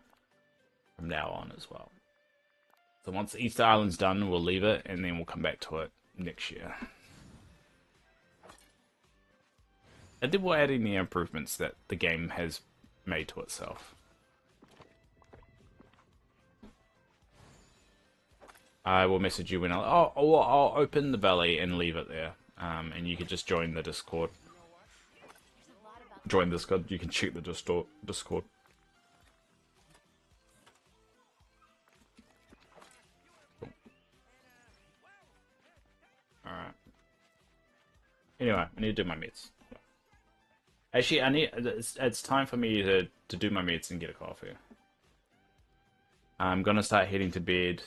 from now on as well. So once Easter Island's done, we'll leave it, and then we'll come back to it next year. And then we'll add any improvements that the game has made to itself. I will message you when I'll open the valley and leave it there. And you can just join the Discord. Join Discord, you can check the Discord. Alright. Anyway, I need to do my meds. Actually, it's time for me to do my meds and get a coffee. I'm gonna start heading to bed.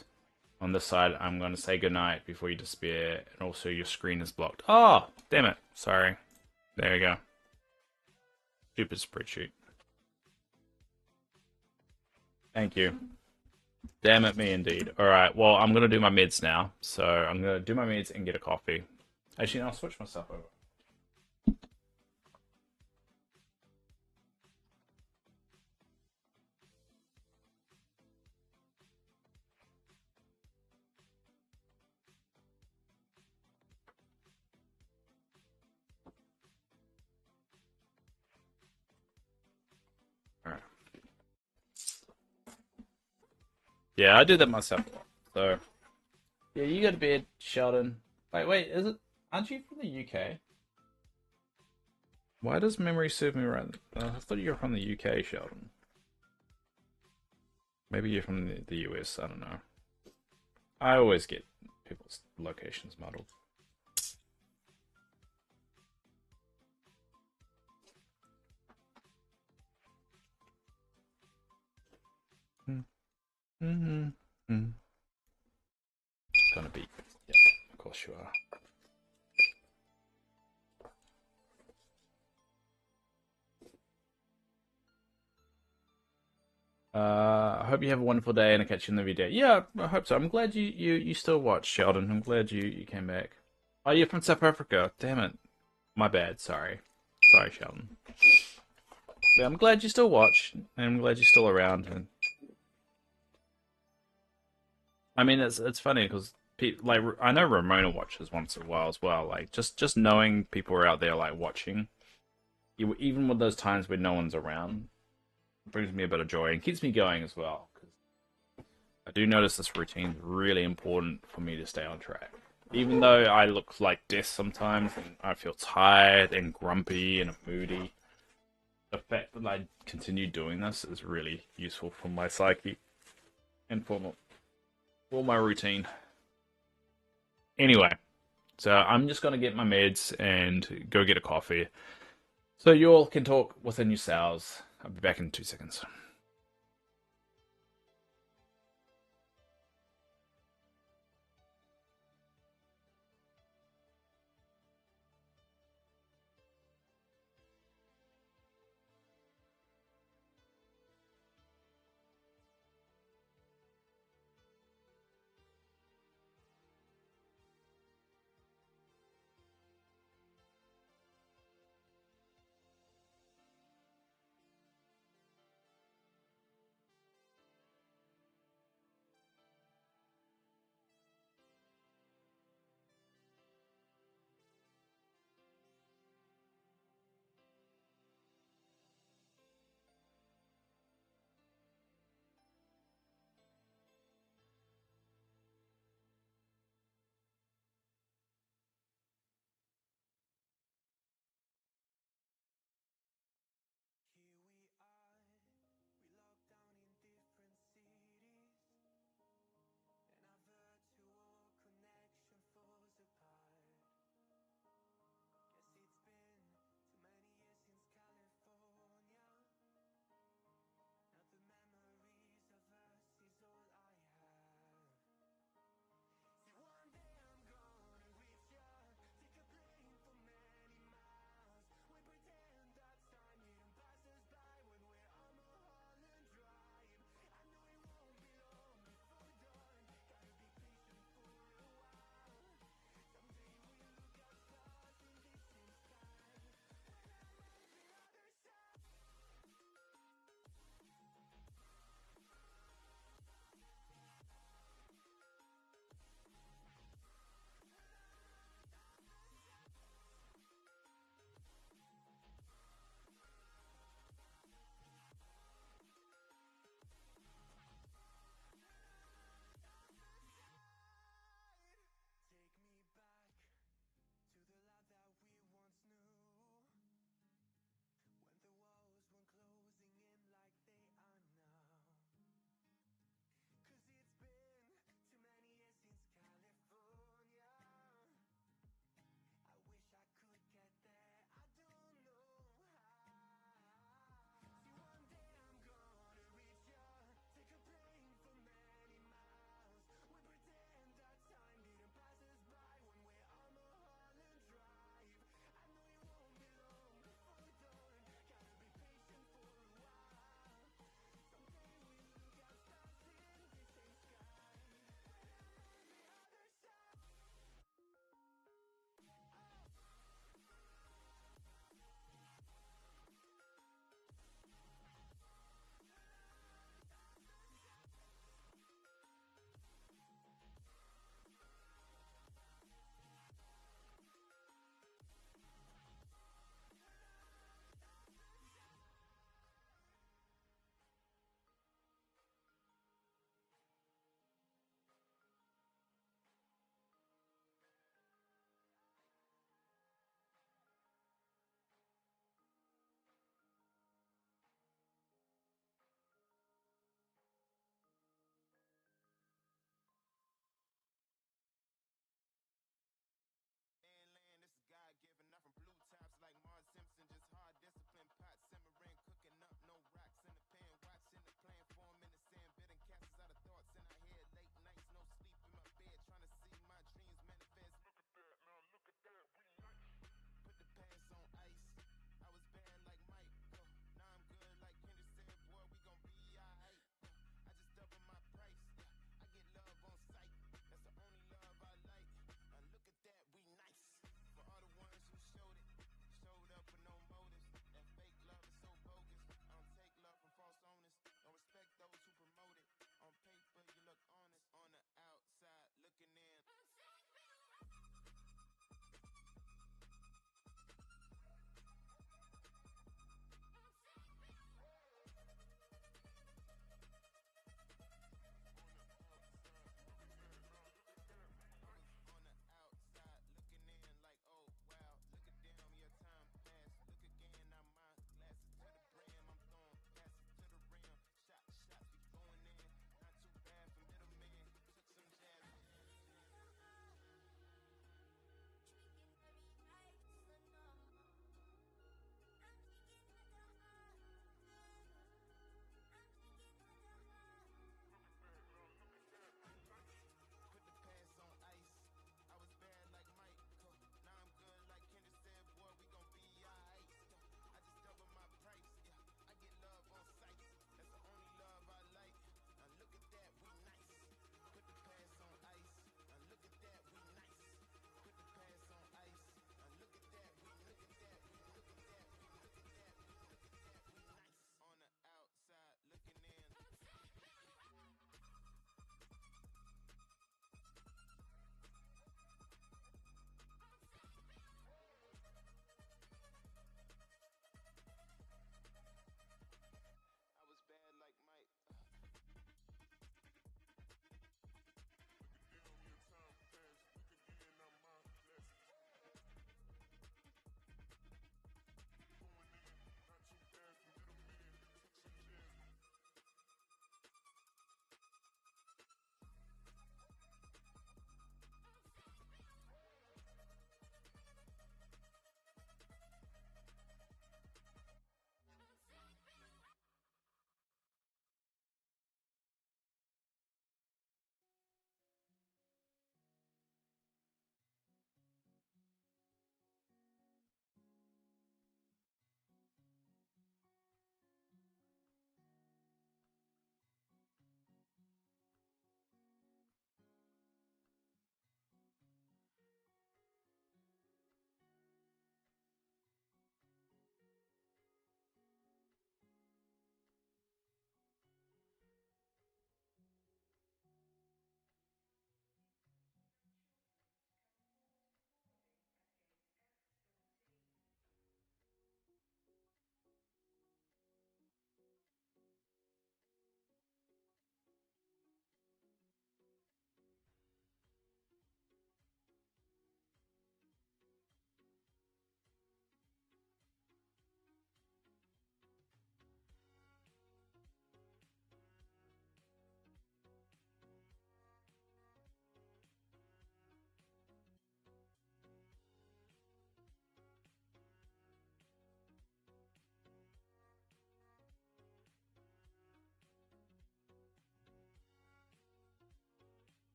On this side, I'm gonna say goodnight before you disappear, and also your screen is blocked. Oh, damn it. Sorry. There you go. Stupid spreadsheet. Thank you. Damn it me indeed. Alright, well, I'm gonna do my meds now. So I'm gonna do my meds and get a coffee. Actually, no, I'll switch myself over. Yeah, I do that myself a lot. So yeah, you go to bed, Sheldon. Wait, is it? Aren't you from the UK? Why does memory serve me right? I thought you were from the UK, Sheldon. Maybe you're from the US. I don't know. I always get people's locations muddled. Mm-hmm. Gonna beep. Yeah, of course you are. I hope you have a wonderful day and I'll catch you in the video. Yeah, I hope so. I'm glad you still watch, Sheldon. I'm glad you came back. Oh, you're from South Africa. Damn it. My bad. Sorry. Sorry, Sheldon. Yeah, I'm glad you still watch, and I'm glad you're still around. And I mean, it's funny because like I know Ramona watches once in a while as well. Like just knowing people are out there like watching, even with those times when no one's around, brings me a bit of joy and keeps me going as well. Because I do notice this routine is really important for me to stay on track. Even though I look like death sometimes and I feel tired and grumpy and moody, the fact that I continue doing this is really useful for my psyche and for my routine. Anyway, so I'm just gonna get my meds and go get a coffee. So you all can talk within yourselves. I'll be back in 2 seconds.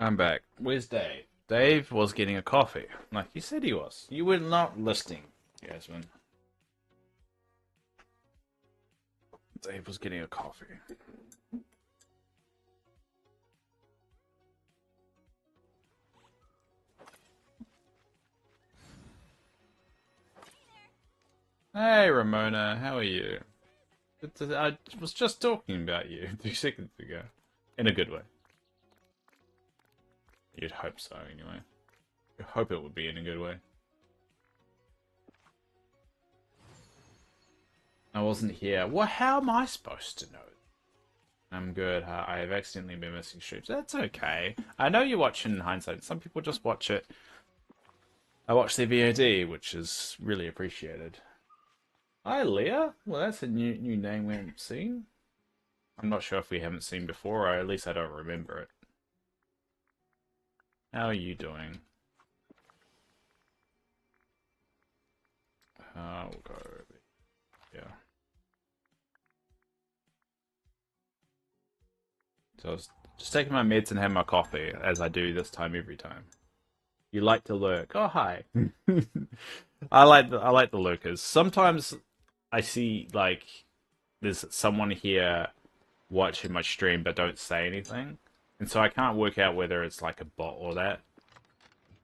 I'm back. Where's Dave? Dave was getting a coffee, like you said he was. You were not listening, Yasmin. Dave was getting a coffee. Hey, Ramona, how are you? I was just talking about you 2 seconds ago. In a good way. You'd hope so, anyway. You hope it would be in a good way. I wasn't here. Well, how am I supposed to know? I'm good. I have accidentally been missing streams. That's okay. I know you watch in hindsight. Some people just watch it. I watch their VOD, which is really appreciated. Hi, Leah. Well, that's a new name we haven't seen. I'm not sure if we haven't seen before, or at least I don't remember it. How are you doing? We'll go over here. So I was just taking my meds and having my coffee, as I do this time every time. You like to lurk. Oh, hi. I like the lurkers. Sometimes I see like there's someone here watching my stream but don't say anything, and so I can't work out whether it's like a bot or that.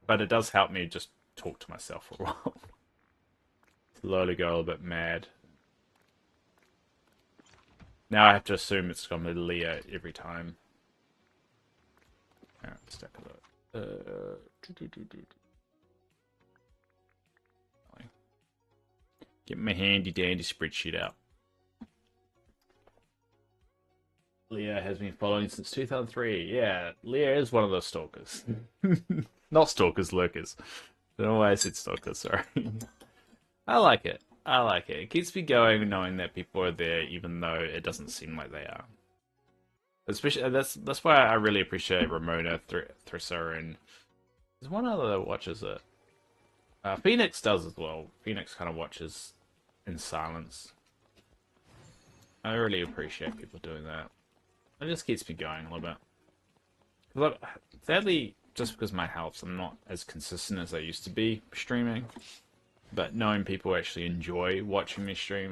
But it does help me just talk to myself for a while. Slowly go a little bit mad. Now I have to assume it's gonna be Leah every time. Alright, let's take a look. Get my handy dandy spreadsheet out. Leah has been following since 2003. Yeah, Leah is one of those stalkers. Not stalkers, lurkers. I don't know why I said stalkers, sorry. I like it. I like it. It keeps me going knowing that people are there even though it doesn't seem like they are. Especially that's why I really appreciate Ramona, Thrissa, and there's one other that watches it. Phoenix does as well. Phoenix kind of watches in silence. I really appreciate people doing that. It just keeps me going a little bit. Look, sadly, just because of my health, I'm not as consistent as I used to be streaming. But knowing people actually enjoy watching me stream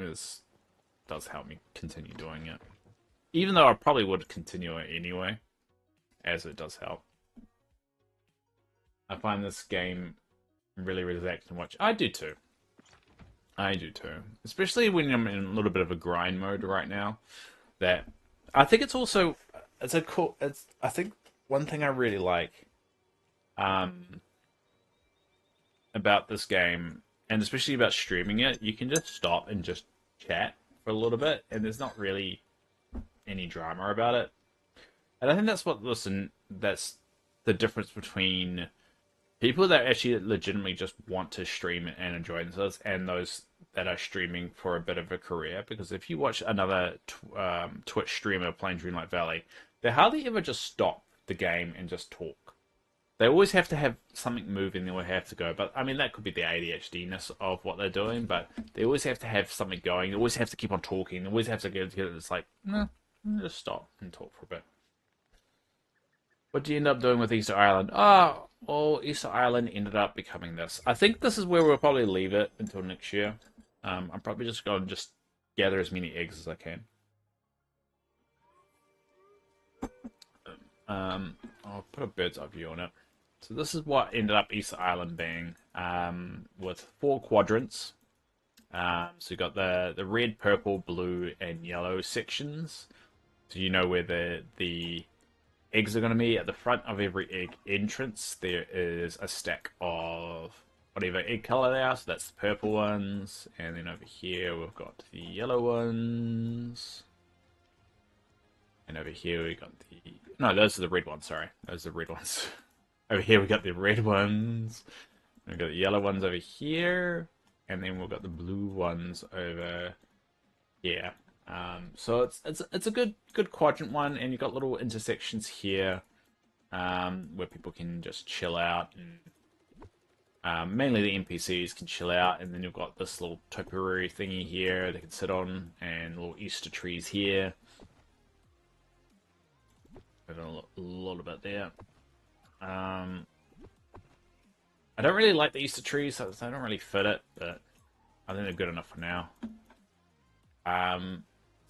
does help me continue doing it. Even though I probably would continue it anyway, as it does help. I find this game really relaxing to watch. I do too. I do too. Especially when I'm in a little bit of a grind mode right now. That I think it's also I think one thing I really like about this game, and especially about streaming it, you can just stop and just chat for a little bit, and there's not really any drama about it. And I think that's the difference between people that actually legitimately just want to stream and enjoy themselves, and those that are streaming for a bit of a career. Because if you watch another Twitch streamer playing Dreamlight Valley, they hardly ever just stop the game and just talk. They always have to have something moving. They always have to go. But I mean, that could be the ADHD-ness of what they're doing. But they always have to have something going. They always have to keep on talking. They always have to get together. It's like, no, just stop and talk for a bit. What do you end up doing with Easter Island? Oh, well, Easter Island ended up becoming this. I think this is where we'll probably leave it until next year. I'm probably just going to just gather as many eggs as I can. I'll put a bird's eye view on it. So this is what ended up Easter Island being, with 4 quadrants. So you got the red, purple, blue, and yellow sections. So you know where the eggs are going to be. At the front of every egg entrance, there is a stack of whatever egg color they are. So that's the purple ones, and then over here we've got the yellow ones. And over here we got no, those are the red ones, sorry. Those are the red ones. Over here we got the red ones. We've got the yellow ones over here. And then we've got the blue ones over here. So it's a good quadrant one, and you've got little intersections here where people can just chill out. And, mainly the NPCs can chill out, and then you've got this little topiary thingy here they can sit on, and little Easter trees here. A little bit there. Um, I don't really like the Easter trees, so they don't really fit it, but I think they're good enough for now. Um,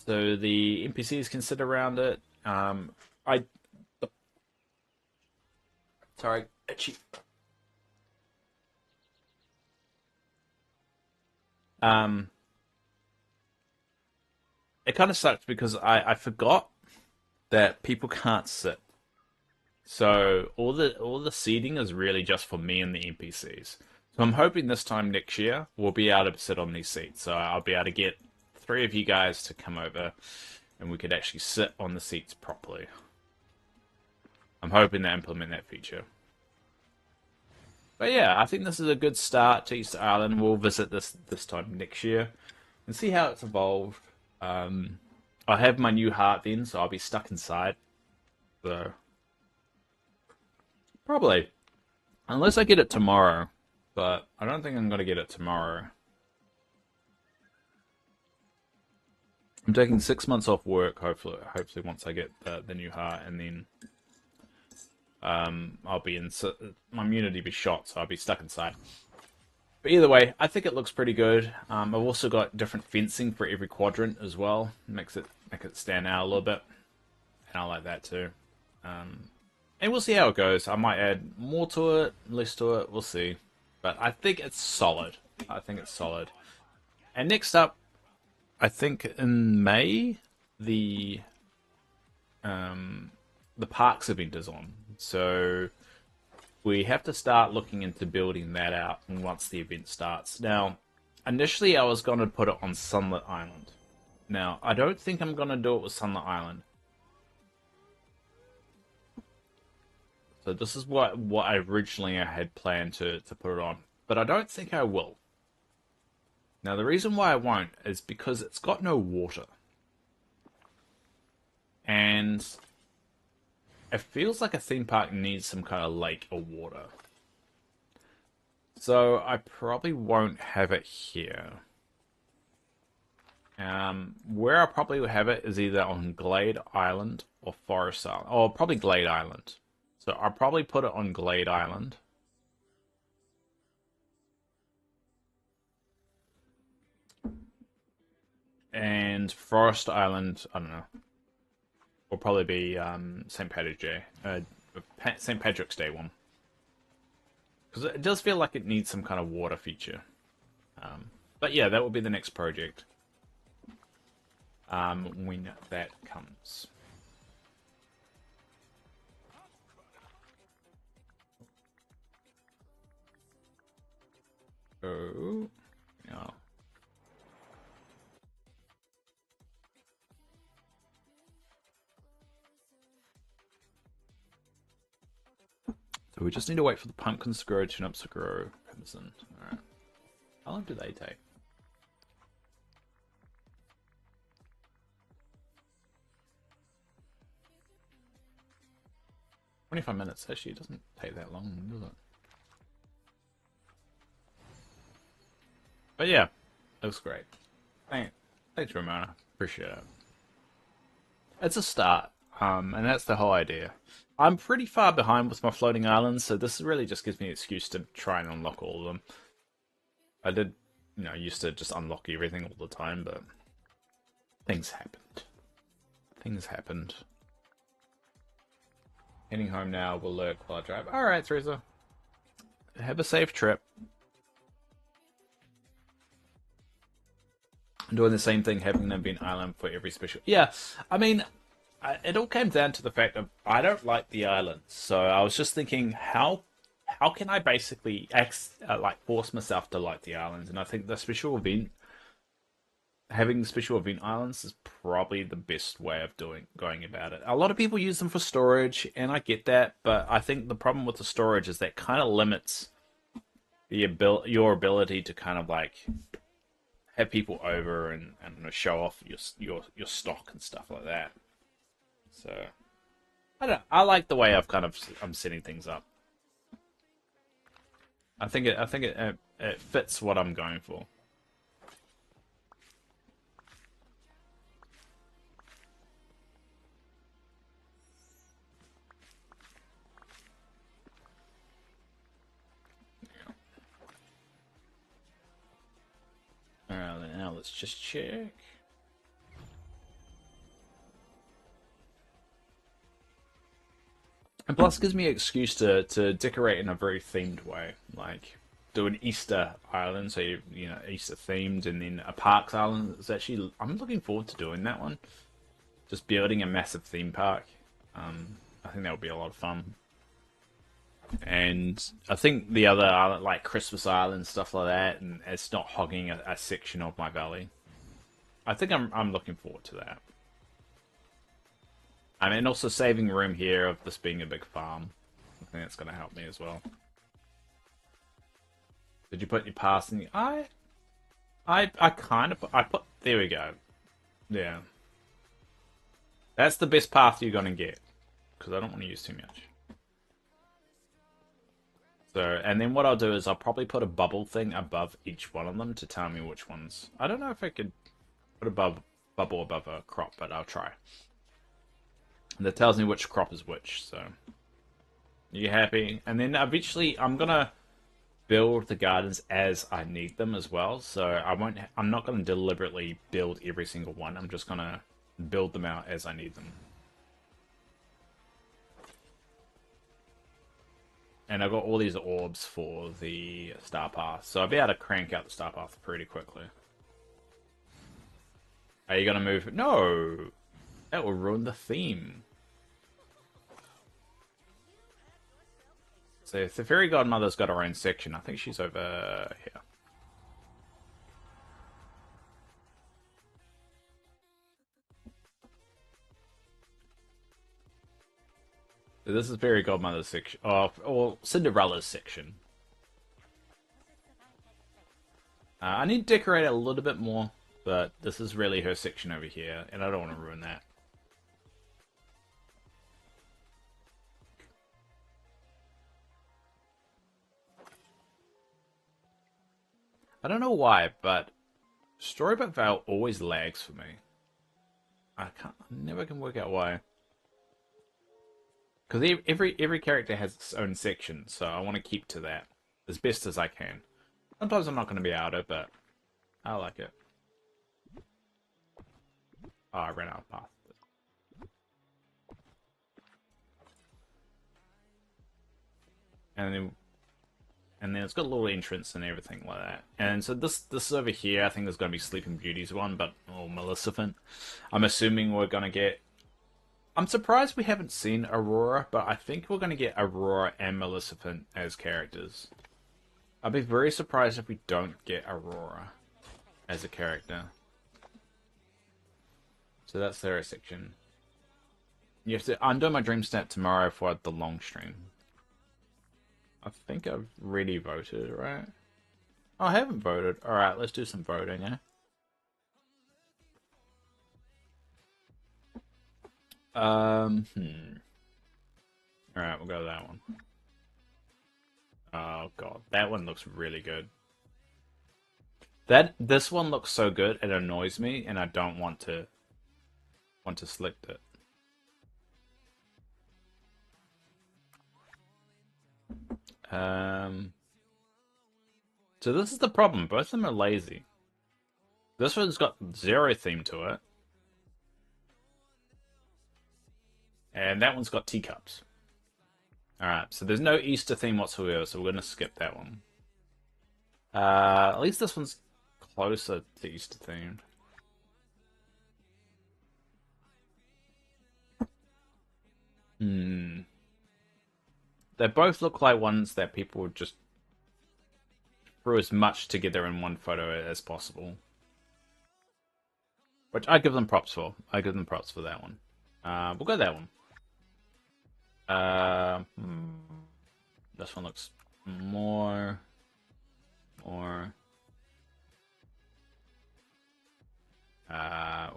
so the NPCs can sit around it. I sorry, itchy. Um, it kind of sucks because I forgot that people can't sit. So all the seating is really just for me and the NPCs. So I'm hoping this time next year we'll be able to sit on these seats. So I'll be able to get three of you guys to come over and we could actually sit on the seats properly. I'm hoping to implement that feature. But yeah, I think this is a good start to Easter Island. We'll visit this time next year and see how it's evolved. Um, I have my new heart then, so I'll be stuck inside. So probably, unless I get it tomorrow, but I don't think I'm gonna get it tomorrow. I'm taking 6 months off work. Hopefully once I get the new heart, and then I'll be in my immunity be shot, so I'll be stuck inside. But either way, I think it looks pretty good. I've also got different fencing for every quadrant as well. Make it stand out a little bit, and I like that too. And we'll see how it goes. I might add more to it, less to it. We'll see. But I think it's solid. I think it's solid. And next up, I think in May, the the parks event is on. So we have to start looking into building that out once the event starts. Now, initially I was going to put it on Sunlit Island. Now, I don't think I'm going to do it with Sunlit Island. So this is what I originally had planned to put it on. But I don't think I will. Now, the reason why I won't is because it's got no water. And it feels like a theme park needs some kind of lake or water. So I probably won't have it here. Where I probably will have it is either on Glade Island or Forest Island. Or probably Glade Island. So I'll probably put it on Glade Island. And Forest Island, I don't know, will probably be St. Patrick's Day. St. Patrick's Day one. Because it does feel like it needs some kind of water feature. But yeah, that will be the next project. When that comes. Oh, yeah. So we just need to wait for the pumpkins to grow, turnips to grow, crimson. Alright. How long do they take? 25 minutes. Actually, it doesn't take that long, does it? But yeah, it looks great. Thanks, Ramona. Appreciate it. It's a start, and that's the whole idea. I'm pretty far behind with my floating islands, so this really just gives me an excuse to try and unlock all of them. I did, used to just unlock everything all the time, but things happened. Things happened. Heading home now. We'll lurk while I drive. All right, Teresa. Have a safe trip. Doing the same thing, having them be an island for every special. Yeah, I mean, it all came down to the fact that I don't like the islands. So I was just thinking, how can I basically like force myself to like the islands? And I think the special event, having special event islands, is probably the best way of going about it. A lot of people use them for storage, and I get that, but I think the problem with the storage is that kind of limits your ability to kind of like have people over and show off your stock and stuff like that. So I don't know. I like the way I'm setting things up. I think it fits what I'm going for. Now let's just check. And plus, it gives me an excuse to decorate in a very themed way, like do an Easter island, so you know Easter themed, and then a Parks island. It's actually I'm looking forward to doing that one. Just building a massive theme park. I think that would be a lot of fun. And I think the other island, like Christmas Island, stuff like that, and it's not hogging a section of my valley. I think I'm looking forward to that. I mean, also saving room here of this being a big farm. I think that's going to help me as well. Did you put your pass in? I kind of I put. There we go. Yeah, that's the best path you're going to get because I don't want to use too much. So, and then what I'll do is I'll probably put a bubble thing above each one of them to tell me which ones. I don't know if I could put a bubble above a crop, but I'll try. And that tells me which crop is which, so you happy? And then eventually I'm gonna build the gardens as I need them as well. So I'm not gonna deliberately build every single one. I'm just gonna build them out as I need them. And I've got all these orbs for the Star Path, so I'll be able to crank out the Star Path pretty quickly. Are you gonna move? No! That will ruin the theme. So if the Fairy Godmother's got her own section, I think she's over here. So this is Fairy Godmother's section, or Cinderella's section. I need to decorate it a little bit more, but this is really her section over here, and I don't want to ruin that. I don't know why, but Storybook Vale always lags for me. I never can work out why. Because every character has its own section, so I want to keep to that as best as I can. Sometimes I'm not going to be able to, but I like it. Oh, I ran out of path. And then it's got a little entrance and everything like that. And so this over here, I think there's going to be Sleeping Beauty's one, but or Maleficent. I'm assuming we're going to get. I'm surprised we haven't seen Aurora, but I think we're going to get Aurora and Maleficent as characters. I'd be very surprised if we don't get Aurora as a character. So that's their section. You have to undo my dream snap tomorrow for the long stream. I think I've already voted, right? Oh, I haven't voted. Alright, let's do some voting, eh? Alright, we'll go to that one. Oh god, that one looks really good. This one looks so good, it annoys me, and I don't want to select it. So this is the problem. Both of them are lazy. This one's got zero theme to it. And that one's got teacups. Alright, so there's no Easter theme whatsoever, so we're going to skip that one. At least this one's closer to Easter themed. They both look like ones that people would just throw as much together in one photo as possible. Which I give them props for. I give them props for that one. We'll go that one. This one looks more. We'll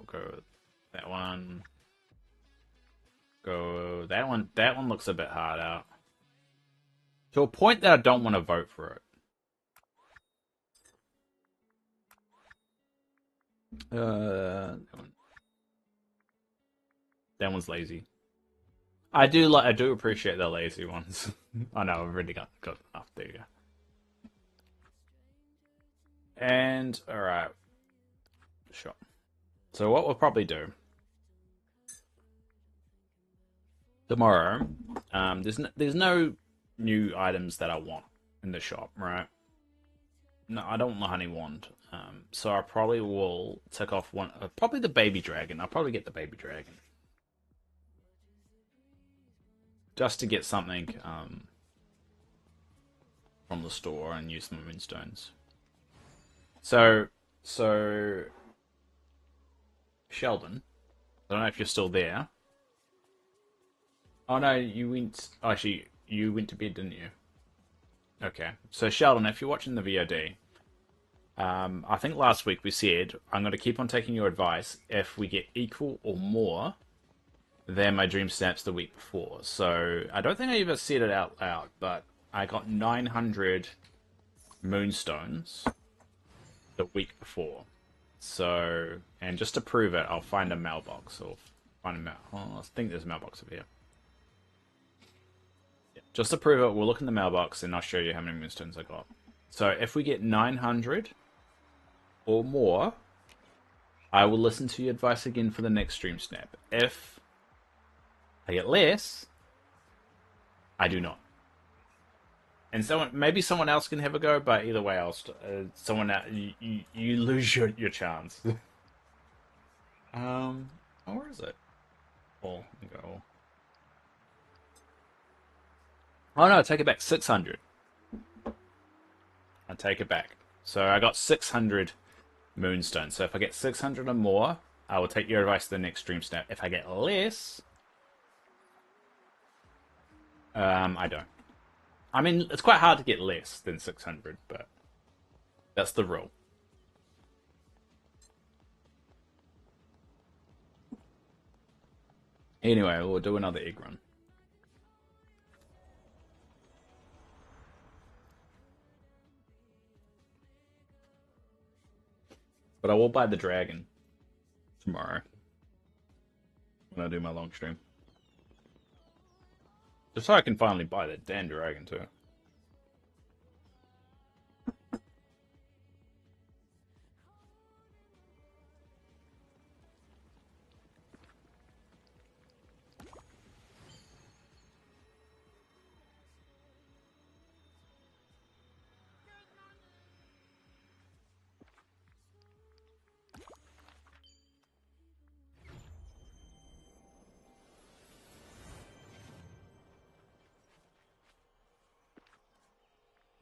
go that one. Go that one. That one looks a bit hard out. To a point that I don't want to vote for it. That one's lazy. I do appreciate the lazy ones. I know I've already got enough. There you go. And alright. shop. So what we'll probably do tomorrow, there's no new items that I want in the shop, right? No, I don't want the honey wand. So I probably will take off one, probably the baby dragon. I'll probably get the baby dragon just to get something from the store and use some moonstones. So, so Sheldon, I don't know if you're still there. Oh no, you went. Actually, you went to bed, didn't you? Okay. So Sheldon, if you're watching the VOD, I think last week we said I'm going to keep on taking your advice if we get equal or more than my dream snaps the week before. So I don't think I ever said it out loud, but I got 900 moonstones the week before. So, and just to prove it, I'll find a mailbox or find a mail. Oh, I think there's a mailbox over here. Yeah. Just to prove it, we'll look in the mailbox and I'll show you how many moonstones I got. So if we get 900 or more, I will listen to your advice again for the next stream snap. If I get less, I do not. And maybe someone else can have a go, but either way, someone else, you lose your chance. Oh, where is it? Oh, go. Oh no, take it back. 600. I take it back. So I got 600 moonstones. So if I get 600 or more, I will take your advice to the next stream snap. If I get less, I don't. I mean, it's quite hard to get less than 600, but that's the rule. Anyway, we'll do another egg run. But I will buy the dragon tomorrow when I do my long stream. Just so I can finally buy that damn dragon too.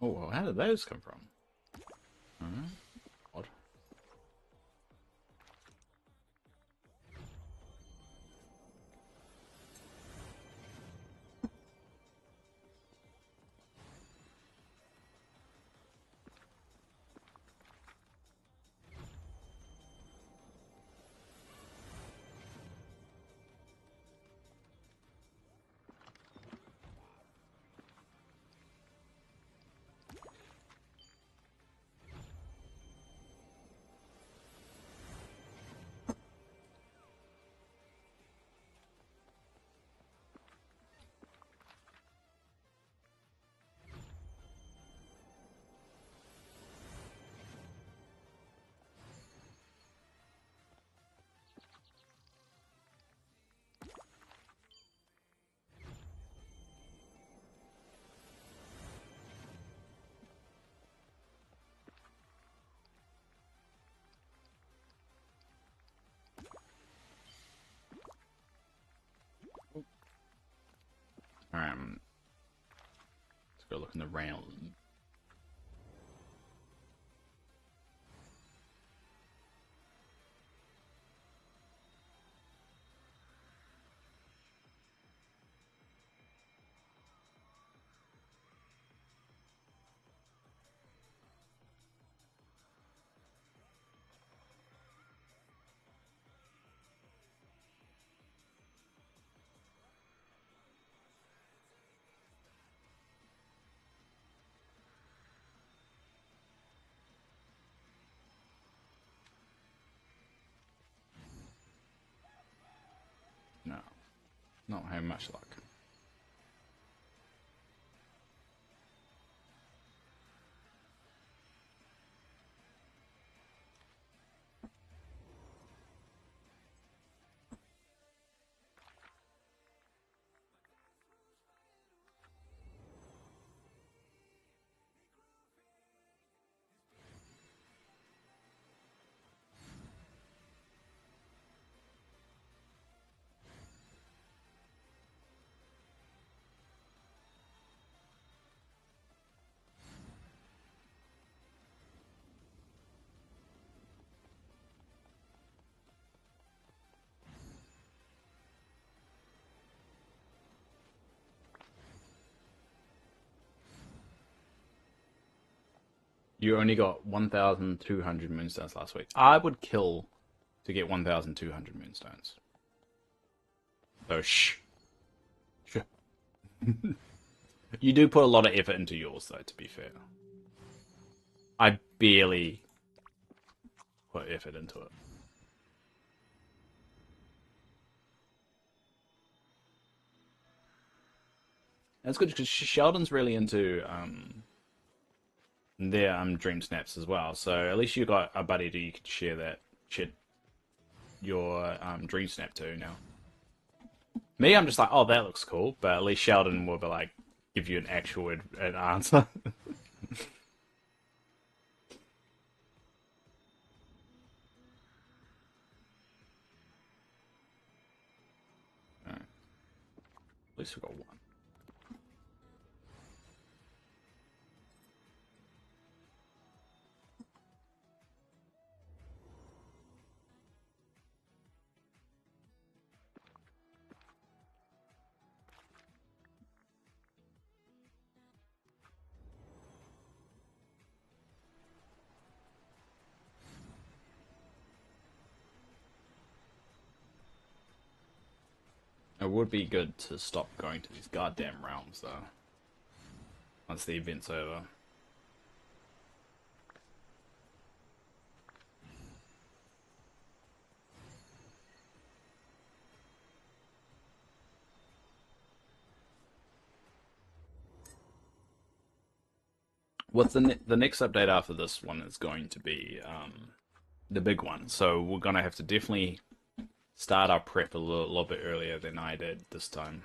Oh, well, how did those come from? Odd. Alright, let's go look in the round. No, not having much luck. You only got 1,200 moonstones last week. I would kill to get 1,200 moonstones. So shh. Shh. You do put a lot of effort into yours, though, to be fair. I barely put effort into it. That's good because Sheldon's really into their dream snaps as well. So at least you got a buddy that you can share your dream snap to now. Me, I'm just like, oh, that looks cool, but at least Sheldon will be like, give you an actual an answer. Alright. At least we got one. It would be good to stop going to these goddamn realms, though. Once the event's over. What's the next update after this one is going to be the big one. So we're gonna have to definitely start our prep a little bit earlier than I did this time.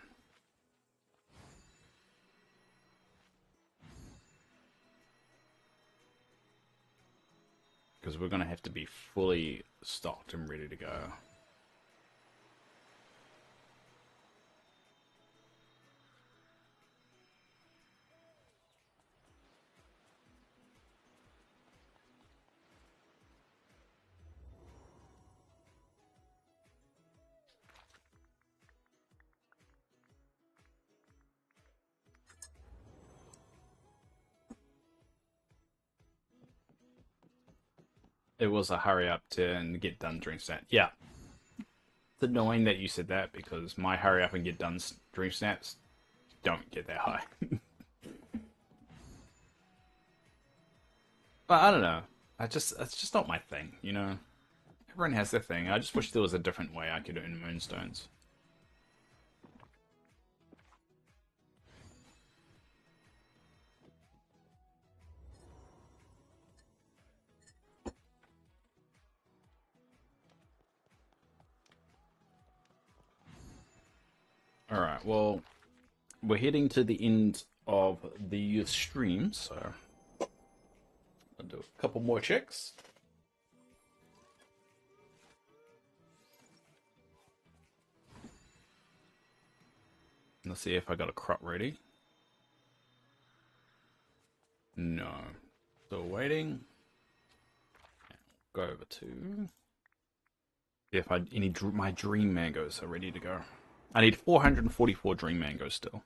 Because we're gonna have to be fully stocked and ready to go. It was a hurry up to and get done dream snap. Yeah. It's annoying that you said that because my hurry up and get done dream snaps don't get that high. But I don't know. It's just not my thing, you know. Everyone has their thing. I just wish there was a different way I could earn moonstones. Alright, well, we're heading to the end of the stream, so I'll do a couple more checks. Let's see if I got a crop ready. No. Still waiting. Go over to if my dream mangoes are ready to go. I need 444 dream mangoes still.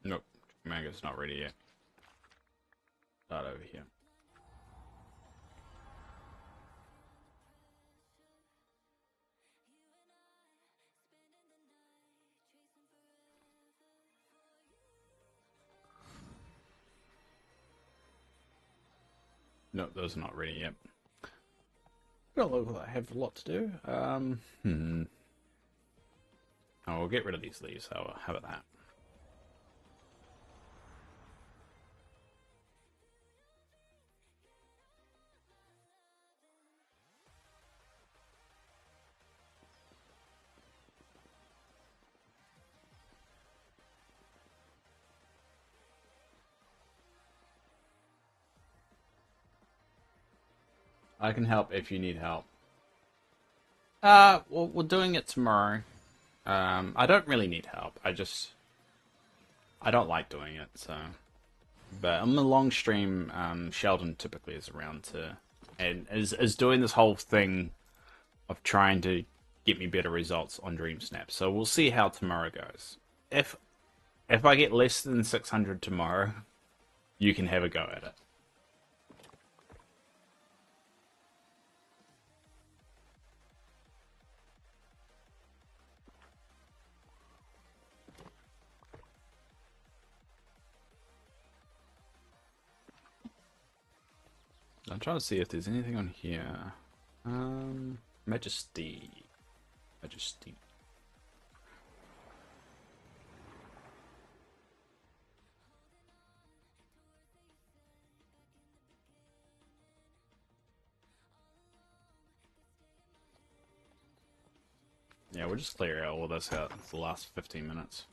Nope, mango's not ready yet. Start over here. Nope, those are not ready yet. Got a lot, I have a lot to do. Oh, we'll get rid of these leaves. How about that? I can help if you need help. Well, we're doing it tomorrow. I don't really need help. I don't like doing it, so But on the long stream, Sheldon typically is around to and is doing this whole thing of trying to get me better results on Dream Snap. So we'll see how tomorrow goes. If if I get less than 600 tomorrow, you can have a go at it. I'm trying to see if there's anything on here. Majesty. Majesty. Yeah, we'll just clear out all this out for the last 15 minutes.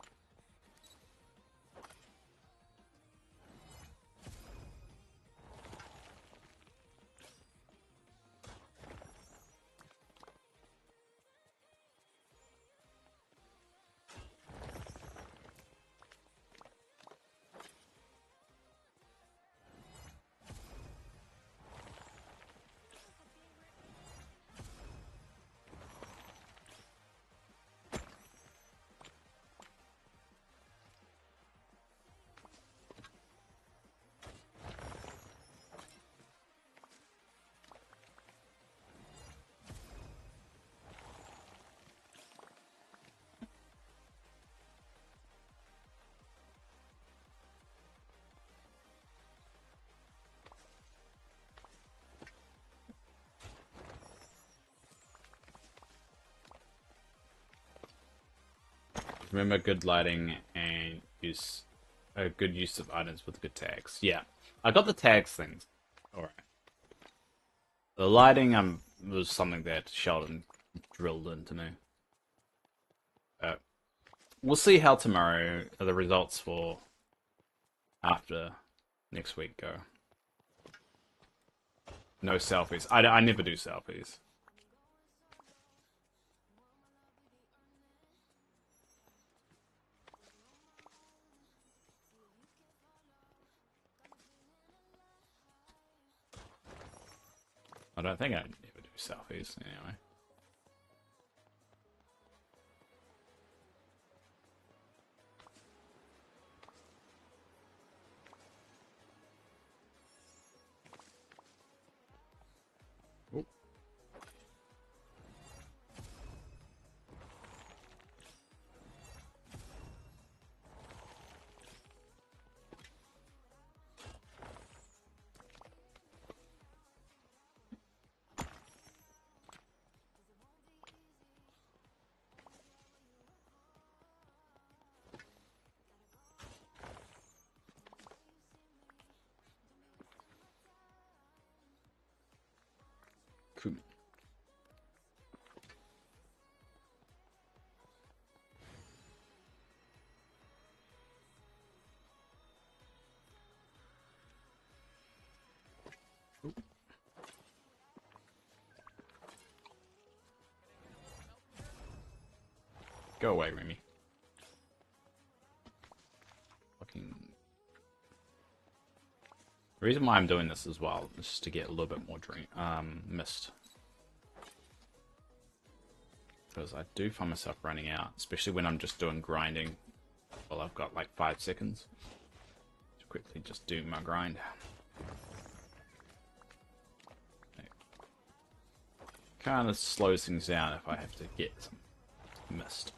Remember good lighting and use a good use of items with good tags. Yeah, I got the tags things. All right. The lighting was something that Sheldon drilled into me. We'll see how tomorrow the results for after next week go. No selfies. I never do selfies. I don't think I ever do selfies anyway. Oop. Cool. Oop. Go away, Remy. Fucking. The reason why I'm doing this as well is just to get a little bit more mist. Because I do find myself running out, especially when I'm just doing grinding. Well, I've got like 5 seconds to quickly just do my grind. Kind of slows things down if I have to get some mist.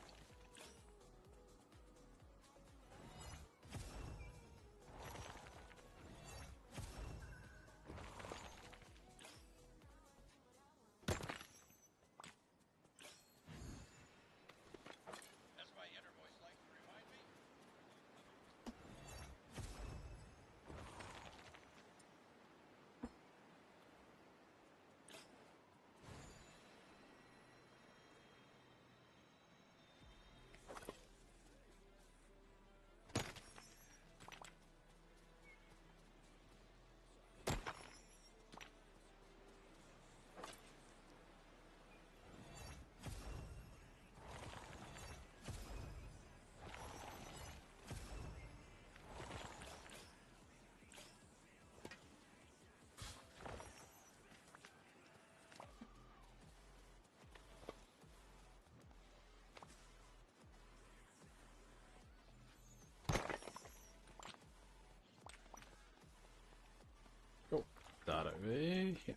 Yeah.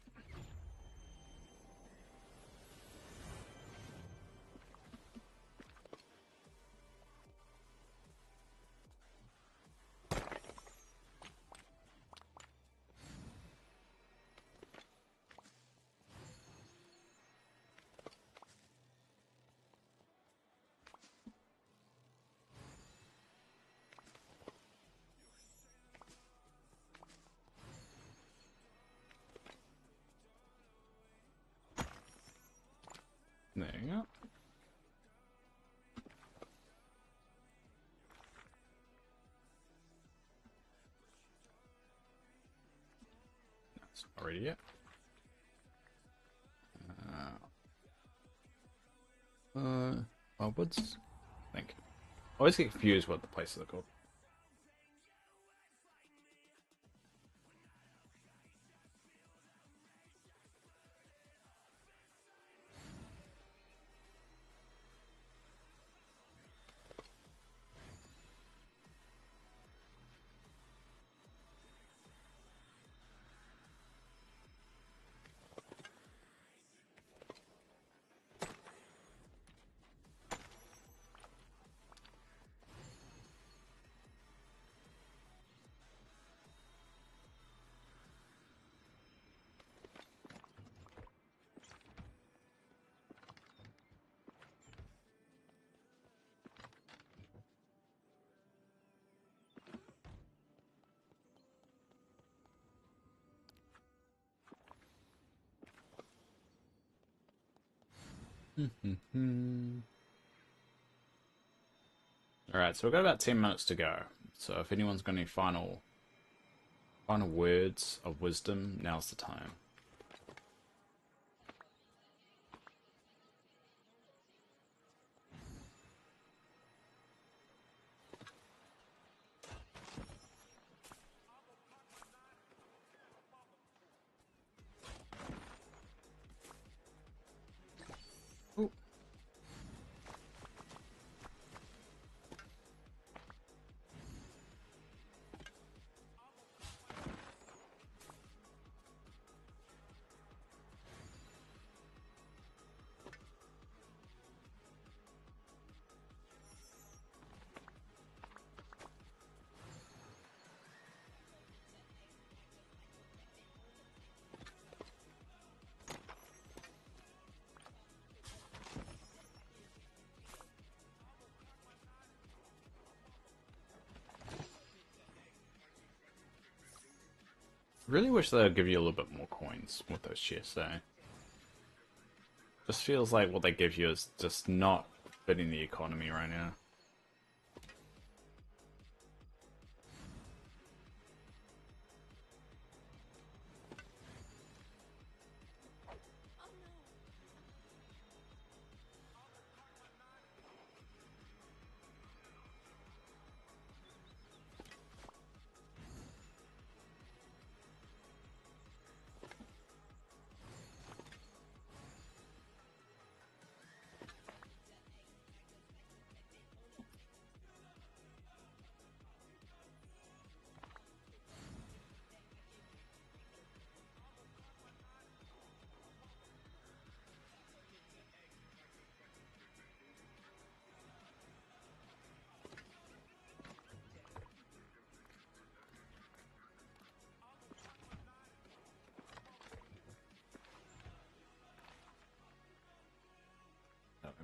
There you go. That's not ready yet. Onwards. I think. I always get confused what the places are called. Alright, so we've got about 10 minutes to go. So if anyone's got any final words of wisdom, now's the time. Ooh. Really wish they'd give you a little bit more coins with those chests, eh? Just feels like what they give you is just not fitting the economy right now.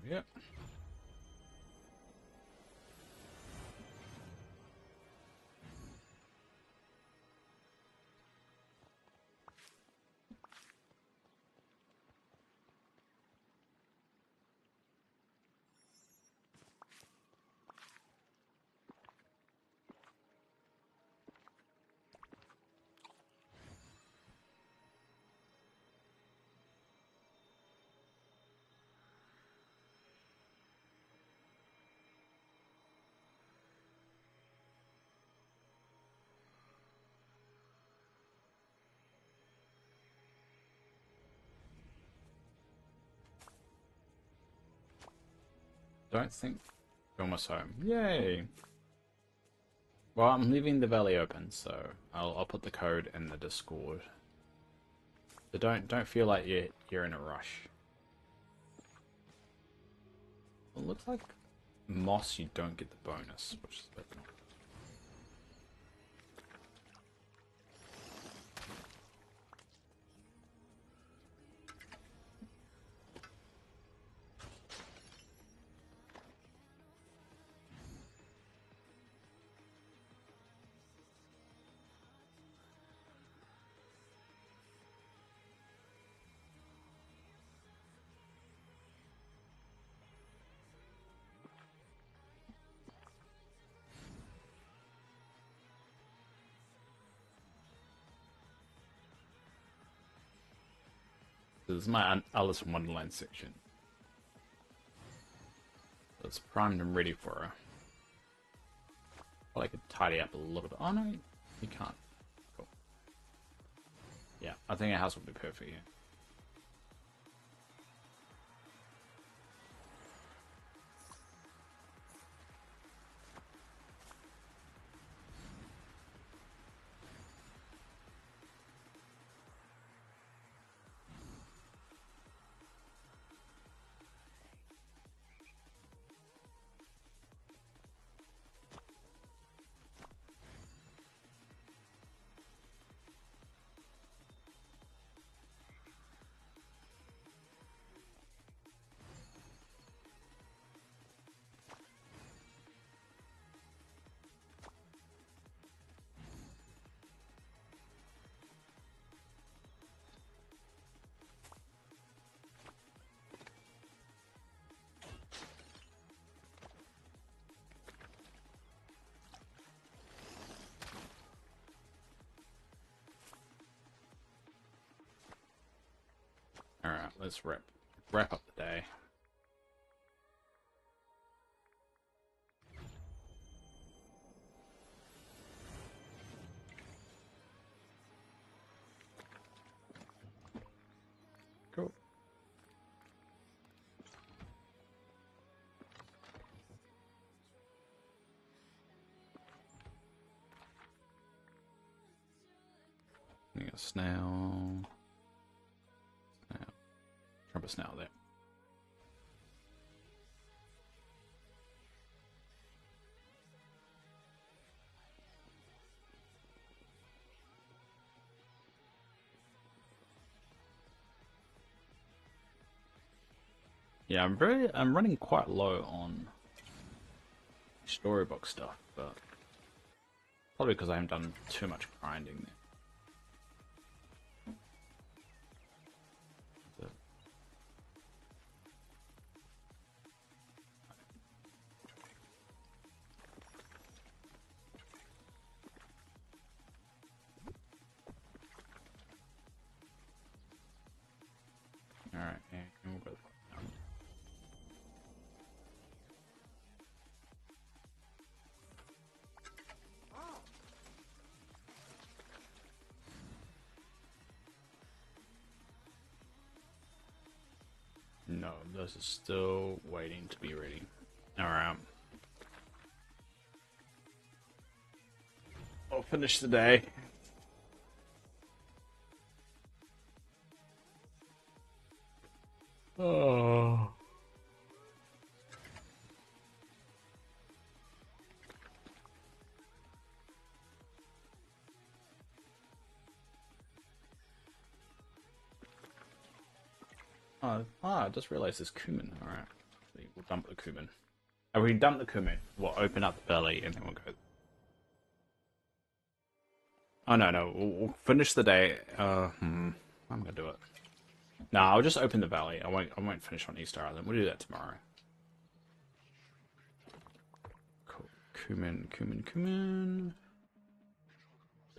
Yep. Don't think we're almost home. Yay! Well, I'm leaving the valley open, so I'll put the code in the Discord. So don't feel like you're in a rush. It looks like moss you don't get the bonus, which is a bit annoying. This is my Alice in Wonderland section. So it's primed and ready for her. Well, I could tidy up a little bit. Oh no, you can't. Cool. Yeah, I think our house will be perfect here. Alright, let's wrap up the day. Cool. We got a snail. Trumpet snail there. Yeah, I'm running quite low on storybook stuff, but probably because I haven't done too much grinding there. Alright, and we'll go down. No, this is still waiting to be ready. Alright. I'll finish the day. Oh. I just realized there's cumin. Alright. We'll dump the cumin. Oh, we dump the cumin. We'll open up the belly and then we'll go. Oh, no. We'll finish the day. I'm gonna do it. No, I'll just open the valley. I won't finish on Easter Island. We'll do that tomorrow. Cool. Cumin.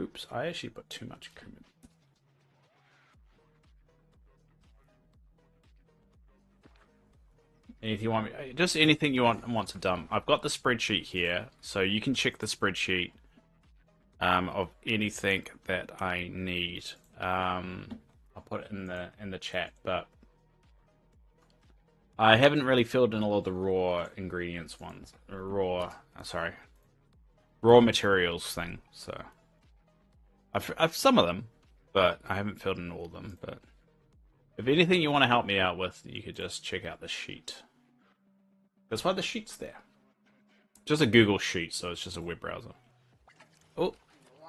Oops, I actually put too much cumin. Anything you want me, just anything you want to dump. I've got the spreadsheet here, so you can check the spreadsheet of anything that I need. I'll put it in the chat, but I haven't really filled in all of the raw ingredients ones, raw materials thing. So I've some of them, but I haven't filled in all of them. But if anything you want to help me out with, you could just check out the sheet. That's why the sheet's there. Just a Google Sheet, so it's just a web browser. Oh,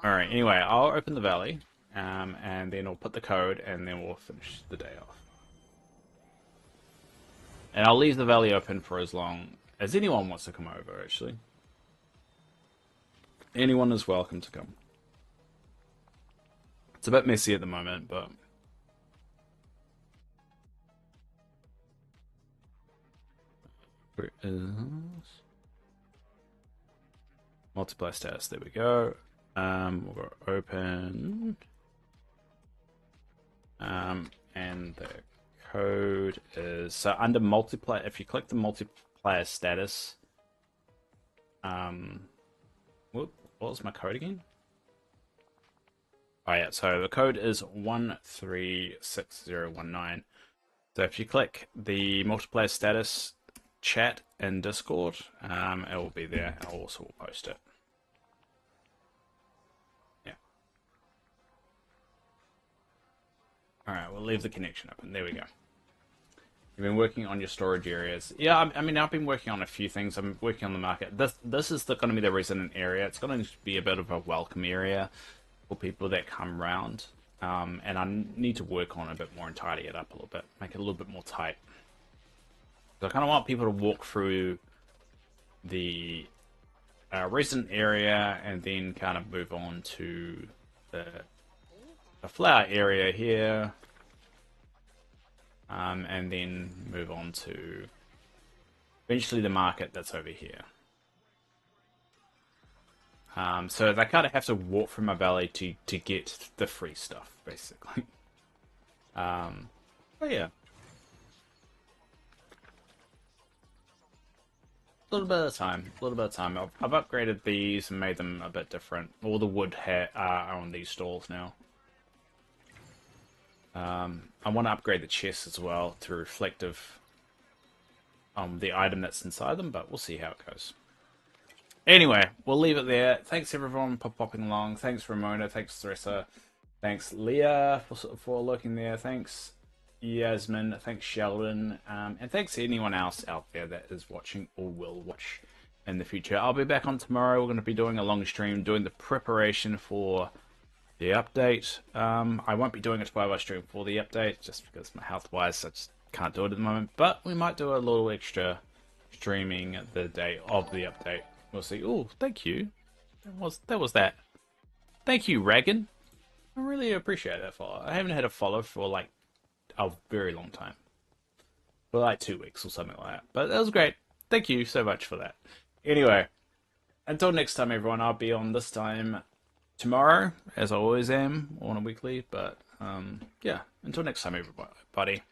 alright, anyway, I'll open the valley, and then I'll put the code, and then we'll finish the day off. And I'll leave the valley open for as long as anyone wants to come over, actually. Anyone is welcome to come. It's a bit messy at the moment, but... Where is... Multiplayer status, there we go. We'll go open. And the code is... So under multiplayer, if you click the multiplayer status... Whoop, what was my code again? Oh yeah, so the code is 136019. So if you click the multiplayer status chat in Discord, it will be there. I'll also post it. Yeah. Alright, we'll leave the connection open. There we go. You've been working on your storage areas. Yeah, I mean, I've been working on a few things. I'm working on the market. This is going to be the resident area. It's going to be a bit of a welcome area for people that come around. And I need to work on it a bit more and tidy it up a little bit. Make it a little bit more tight. So I kind of want people to walk through the resident area and then kind of move on to the flower area here. And then move on to eventually the market that's over here. So they kind of have to walk through my valley to get the free stuff, basically. But yeah. A little bit of time. A little bit of time. I've upgraded these and made them a bit different. All the wood are on these stalls now. I want to upgrade the chests as well to reflective the item that's inside them, but we'll see how it goes. Anyway, we'll leave it there. Thanks everyone for popping along. Thanks Ramona. Thanks Theresa. Thanks Leah for lurking there. Thanks Yasmin. Thanks Sheldon. And thanks to anyone else out there that is watching or will watch in the future. I'll be back on tomorrow. We're going to be doing a long stream, doing the preparation for the update. I won't be doing a 12-hour stream for the update, just because my health-wise, I just can't do it at the moment. But we might do a little extra streaming the day of the update. We'll see. Oh, thank you. That was that. Thank you, Regan. I really appreciate that follow. I haven't had a follow for like a very long time. For like 2 weeks or something like that. But that was great. Thank you so much for that. Anyway, until next time, everyone, I'll be on this time tomorrow, as I always am, on a weekly. But yeah, until next time, everybody.